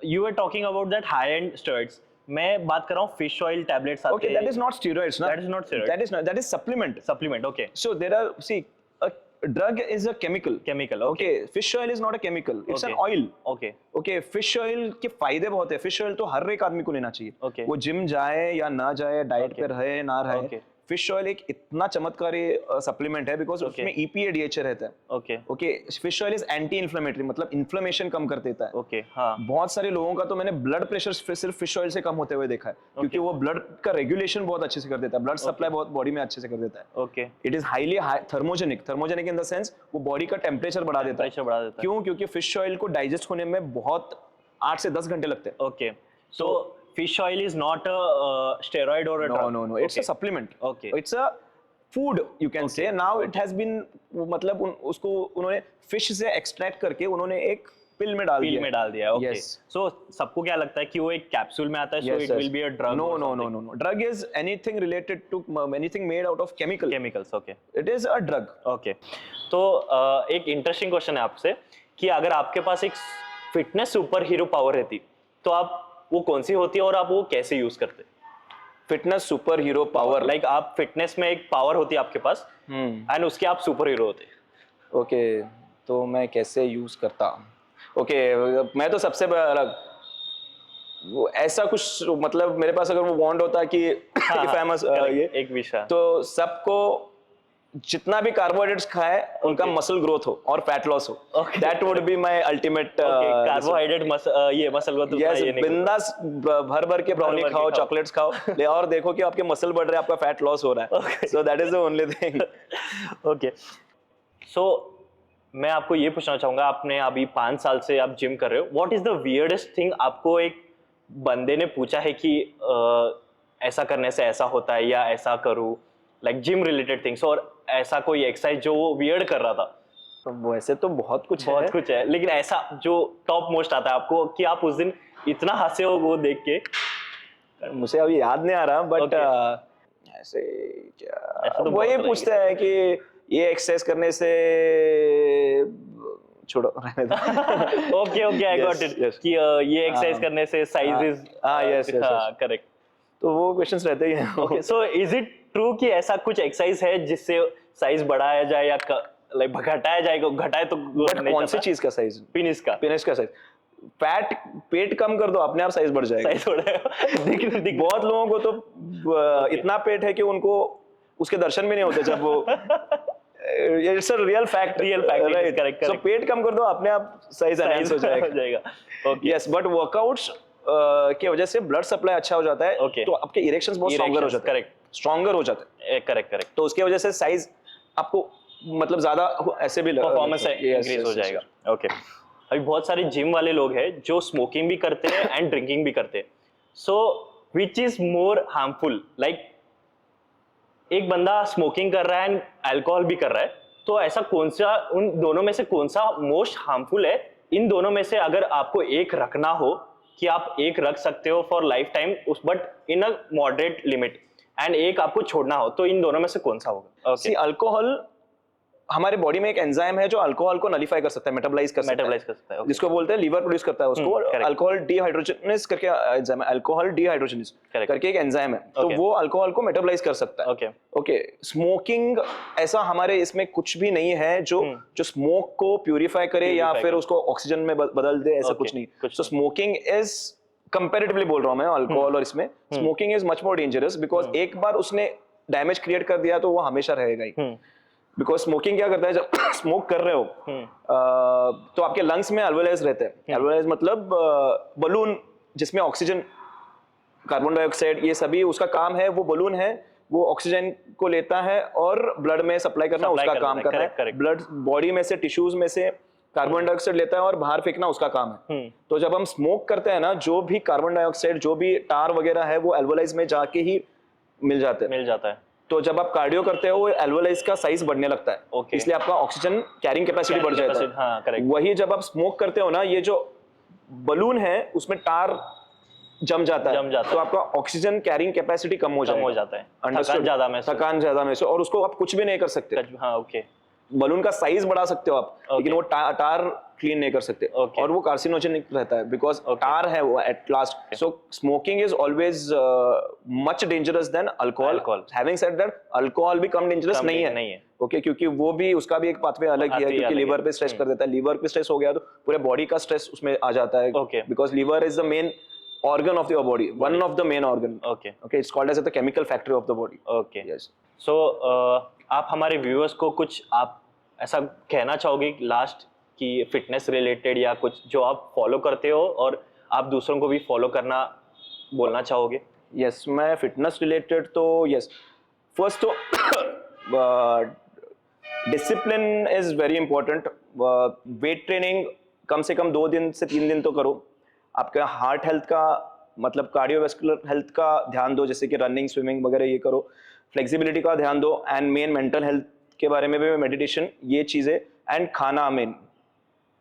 you are talking about that high and steroids, मैं बात कर रहा हूँ फिश ऑयल टैबलेट्स आते हैं। Okay, that is not steroids, na? That is not steroid. That is supplement. Supplement, okay. So there are, see, a drug is a chemical. Chemical, Okay, fish oil is not a chemical. It's an Okay. oil. Okay okay, fish oil के फायदे बहुत है। Fish oil तो हर एक आदमी को लेना चाहिए, Okay. वो जिम जाए या ना जाए, डाइट Okay. पे रहे ना रहे। Okay. फिश ऑयल एक इतना चमत्कारी सप्लीमेंट है बिकॉज Okay. उसमें EPA DHA रहता है। Okay okay, fish oil is anti inflammatory, मतलब इन्फ्लेमेशन कम कर देता है। ओके। हाँ। बहुत सारे लोगों का तो मैंने ब्लड प्रेशर सिर्फ फिश ऑयल से कम होते हुए देखा है, क्योंकि वो ब्लड का रेगुलेशन बहुत अच्छे से कर देता है, ब्लड सप्लाई बहुत बॉडी में अच्छे से कर देता है। Okay. It is highly thermogenic in the sense वो बॉडी का टेम्परेचर बढ़ा देता है। प्रेशर बढ़ा देता है। क्यों? क्योंकि फिश ऑयल को डाइजेस्ट होने में बहुत 8 से 10 घंटे लगते हैं। Okay. So fish oil is not a steroid और a drug. No, it's a supplement. Okay. It's a food, you can say. Now it has been, मतलब उसको उन्होंने फिश से एक्सट्रैक्ट करके उन्होंने एक पिल में डाल दिया। पिल में डाल दिया, ओके। Yes. सो सबको क्या लगता है कि वो एक कैप्सूल में आता है, so it will be a drug? No. Drug is anything related to anything made out of chemical. Chemicals, okay. It is a drug. Okay. तो एक इंटरेस्टिंग क्वेश्चन है आपसे कि अगर आपके पास एक फिटनेस सुपर हीरो पावर रहती तो आप वो कौन सी होती है और आप वो कैसे यूज करते? Fitness super hero power, like आप फिटनेस में एक पावर होती है आपके पास एंड उसके आप सुपर हीरो होते। ओके, तो मैं कैसे यूज करता? ओके, मैं तो सबसे अलग वो ऐसा कुछ, मतलब मेरे पास अगर वो वांड होता कि if I'm a, ये एक विषय तो सबको जितना भी कार्बोहाइड्रेट्स खाए उनका मसल ग्रोथ हो और फैट लॉस हो। That would be my ultimate. Carbohydrate ये मसल ग्रोथ यस, बिंदास भर भर के ब्राउनी खाओ, चॉकलेट्स खाओ, और देखो कि आपके मसल बढ़ रहे हैं, आपका फैट लॉस हो रहा है। So that is the only thing. Okay. So मैं आपको ये पूछना चाहूंगा, आपने अभी 5 साल से आप जिम कर रहे हो, what is the weirdest thing आपको एक बंदे ने पूछा है कि ऐसा करने से ऐसा होता है या ऐसा करूं, लाइक जिम रिलेटेड थिंग्स, और ऐसा कोई एक्सरसाइज जो वो वियर्ड कर रहा था? तो वैसे तो बहुत कुछ है, लेकिन ऐसा जो टॉप मोस्ट आता है आपको कि आप उस दिन इतना हंसे हो वो देख के? मुझे अभी याद नहीं आ रहा, बट ऐसे तो वही पूछते हैं कि ये एक्सरसाइज करने से छोड़ो रहने दो। Okay okay I got it कि ये एक्सरसाइज करने से साइज इज यस करेक्ट। तो वो क्वेश्चंस रहते ही हैं। Okay so is it true कि ऐसा कुछ एक्सरसाइज है जिससे साइज बढ़ाया जाए या लाइक घटाया जाएगा, घटाए तो बट कौन सी चीज का साइज? पेनिस का साइज। फैट पेट कम कर दो, अपने आप साइज बढ़ जाएगा। साइज बढ़ाएगा। बहुत लोगों को तो इतना पेट है कि उनको उसके दर्शन भी नहीं होते जब वो it's a real fact right. Correct so पेट कम कर दो, अपने आप साइज एनहांस हो जाएगा। ओके यस बट वर्कआउट्स की वजह से ब्लड सप्लाई अच्छा हो जाता है, Okay. तो आपके इरेक्शंस बहुत स्ट्रॉन्गर हो जाते हैं। करेक्ट स्ट्रॉन्गर हो जाते हैं, करेक्ट तो उसकी वजह से साइज आपको मतलब ज्यादा ऐसे भी परफॉर्मेंस इंक्रीज हो जाएगा। ओके अभी बहुत सारे जिम वाले लोग हैं जो स्मोकिंग भी करते हैं एंड ड्रिंकिंग भी करते हैं, so which is more harmful? Like एक बंदा स्मोकिंग कर रहा है एंड अल्कोहल भी कर रहा है, तो ऐसा कौन सा उन दोनों में से कौन सा मोस्ट हार्मफुल है? इन दोनों में से अगर आपको एक रखना हो कि आप एक रख सकते हो फॉर लाइफ टाइम उस but in a moderate limit, and एक आपको छोड़ना हो, तो इन दोनों में से कौन सा होगा? सी अल्कोहल हमारे बॉडी में एक एंजाइम है जो अल्कोहल को नलिफाई कर सकता है, मेटाबोलाइज कर सकता है, जिसको बोलते हैं लीवर प्रोड्यूस करता है उसको, अल्कोहल डीहाइड्रोजनेस करके एंजाइम है, अल्कोहल डीहाइड्रोजनेस करके एक एंजाइम है, तो वो अल्कोहल को मेटाबोलाइज कर सकता है। ओके स्मोकिंग ऐसा हमारे इसमें कुछ भी नहीं है जो स्मोक को प्यूरिफाई करे या फिर उसको ऑक्सीजन में बदल दे, ऐसा कुछ नहीं। सो स्मोकिंग इज कंपैरेटिवली बोल रहा हूं मैं अल्कोहल और इसमें, smoking is much more dangerous because एक बार उसने डैमेज क्रिएट कर दिया तो वो हमेशा रहेगा ही। बिकॉज स्मोकिंग क्या करता है, जब स्मोक कर रहे हो तो आपके लंग्स में अल्वेलाइज रहते हैं। अल्वेलाइज मतलब बलून जिसमें ऑक्सीजन, कार्बन डाइऑक्साइड, ये सभी उसका काम है। वो बलून है, वो ऑक्सीजन को लेता है और ब्लड में सप्लाई करना उसका काम कर रहा है। ब्लड बॉडी में से टिश्यूज में से कार्बन डाइऑक्साइड लेता है और बाहर फेंकना उसका काम है। तो जब हम स्मोक करते हैं ना, जो भी कार्बन डाइऑक्साइड, जो भी टार वगैरह है, वो एल्वोलाइज में जाके ही मिल जाता है। तो जब आप कार्डियो करते हो, एल्वोलाइज का साइज बढ़ने लगता है, इसलिए आपका ऑक्सीजन कैरिंग कैपेसिटी बढ़ जाता है। हाँ, करेक्ट। वही जब आप स्मोक करते हो ना, ये जो बलून है उसमें टार जम जाता है, तो आपका ऑक्सीजन कैरिंग कैपेसिटी कम हो जाता है, थकान ज्यादा में से, और उसको आप कुछ भी नहीं कर सकते। हाँ, ओके। बलून का साइज बढ़ा सकते हो आप, लेकिन वो टार क्लीन नहीं कर सकते, और वो कार्सिनोजेनिक रहता है बिकॉज टार है वो at last. So smoking is always much dangerous than alcohol. Having said that, alcohol भी कम डेंजरस नहीं है। ओके क्योंकि वो भी, उसका भी एक पाथवे अलग ही है, क्योंकि लीवर पे स्ट्रेस कर देता है। लीवर पे स्ट्रेस हो गया तो पूरे बॉडी का स्ट्रेस उसमें आ जाता है, because liver is the main organ of your body, one of the main organ. Okay, it's called as the chemical factory of the body. Okay, yes. So आप हमारे व्यूअर्स को कुछ आप ऐसा कहना चाहोगे लास्ट कि फिटनेस रिलेटेड या कुछ जो आप फॉलो करते हो और आप दूसरों को भी फॉलो करना बोलना चाहोगे? Yes, मैं फिटनेस रिलेटेड तो yes, फर्स्ट तो discipline is very important. Weight training कम से कम 2 दिन से 3 दिन तो करो। आपका हार्ट हेल्थ का मतलब कार्डियोवैस्कुलर हेल्थ का ध्यान दो, जैसे कि रनिंग, स्विमिंग वगैरह ये करो। फ्लेक्सिबिलिटी का ध्यान दो, एंड मेन मेंटल हेल्थ के बारे में भी, मेडिटेशन, ये चीजें, एंड खाना मेन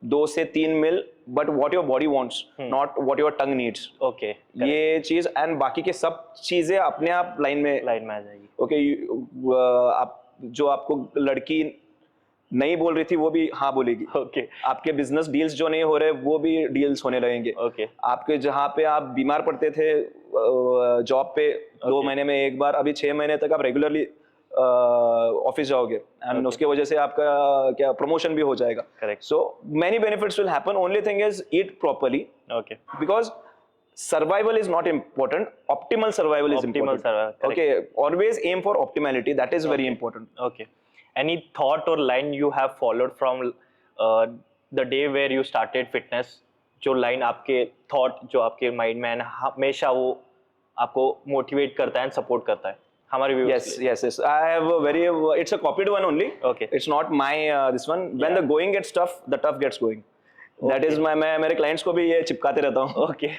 2 से 3 meal, but what your body wants, not what your tongue needs. Okay, ये चीज, एंड बाकी के सब चीजें अपने आप लाइन में आ जाएगी। ओके आप जो आपको लड़की नहीं बोल रही थी वो भी हाँ बोलेगी। आपके बिजनेस डील्स जो नहीं हो रहे वो भी डील्स होने लगेंगे। आपके जहाँ पे आप बीमार पड़ते थे जॉब पे 2 महीने में एक बार, अभी 6 महीने तक आप रेगुलरली ऑफिस जाओगे, एंड उसके वजह से आपका क्या प्रमोशन भी हो जाएगा। So many benefits will happen. Only thing is eat properly, because survival is not important, optimal survival is important. Okay, always aim for optimality, that is very important. Okay, any thought or line you have followed from the day where you started fitness, जो line आपके thought जो आपके mind में हमेशा वो आपको motivate करता है and support करता है हमारे viewers? Yes, I have a very, it's a copied one only. Okay, it's not my this one. When the going gets tough, the tough gets going. That is my, मैं मेरे clients को भी ये चिपकाते रहता हूँ। Okay,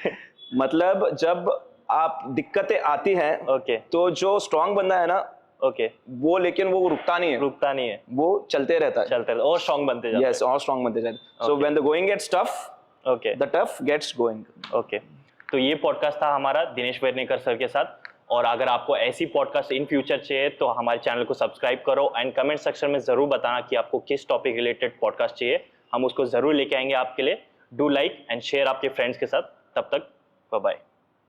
मतलब जब आप दिक्कतें आती हैं, तो जो स्ट्रांग बंदा है ना, वो लेकिन वो रुकता नहीं है, वो चलते रहता है और स्ट्रांग बनते जाता है। Yes, और स्ट्रांग बनते जाते हैं। So when the going gets tough, the tough gets going. तो ये पॉडकास्ट था हमारा दिनेश वेरनेकर सर के साथ, और अगर आपको ऐसी पॉडकास्ट इन फ्यूचर चाहिए तो हमारे चैनल को सब्सक्राइब करो एंड कमेंट सेक्शन में ज़रूर बताना कि आपको किस टॉपिक रिलेटेड पॉडकास्ट चाहिए, हम उसको ज़रूर लेके आएंगे आपके लिए। डू लाइक एंड शेयर आपके फ्रेंड्स के साथ। तब तक बाय बाय।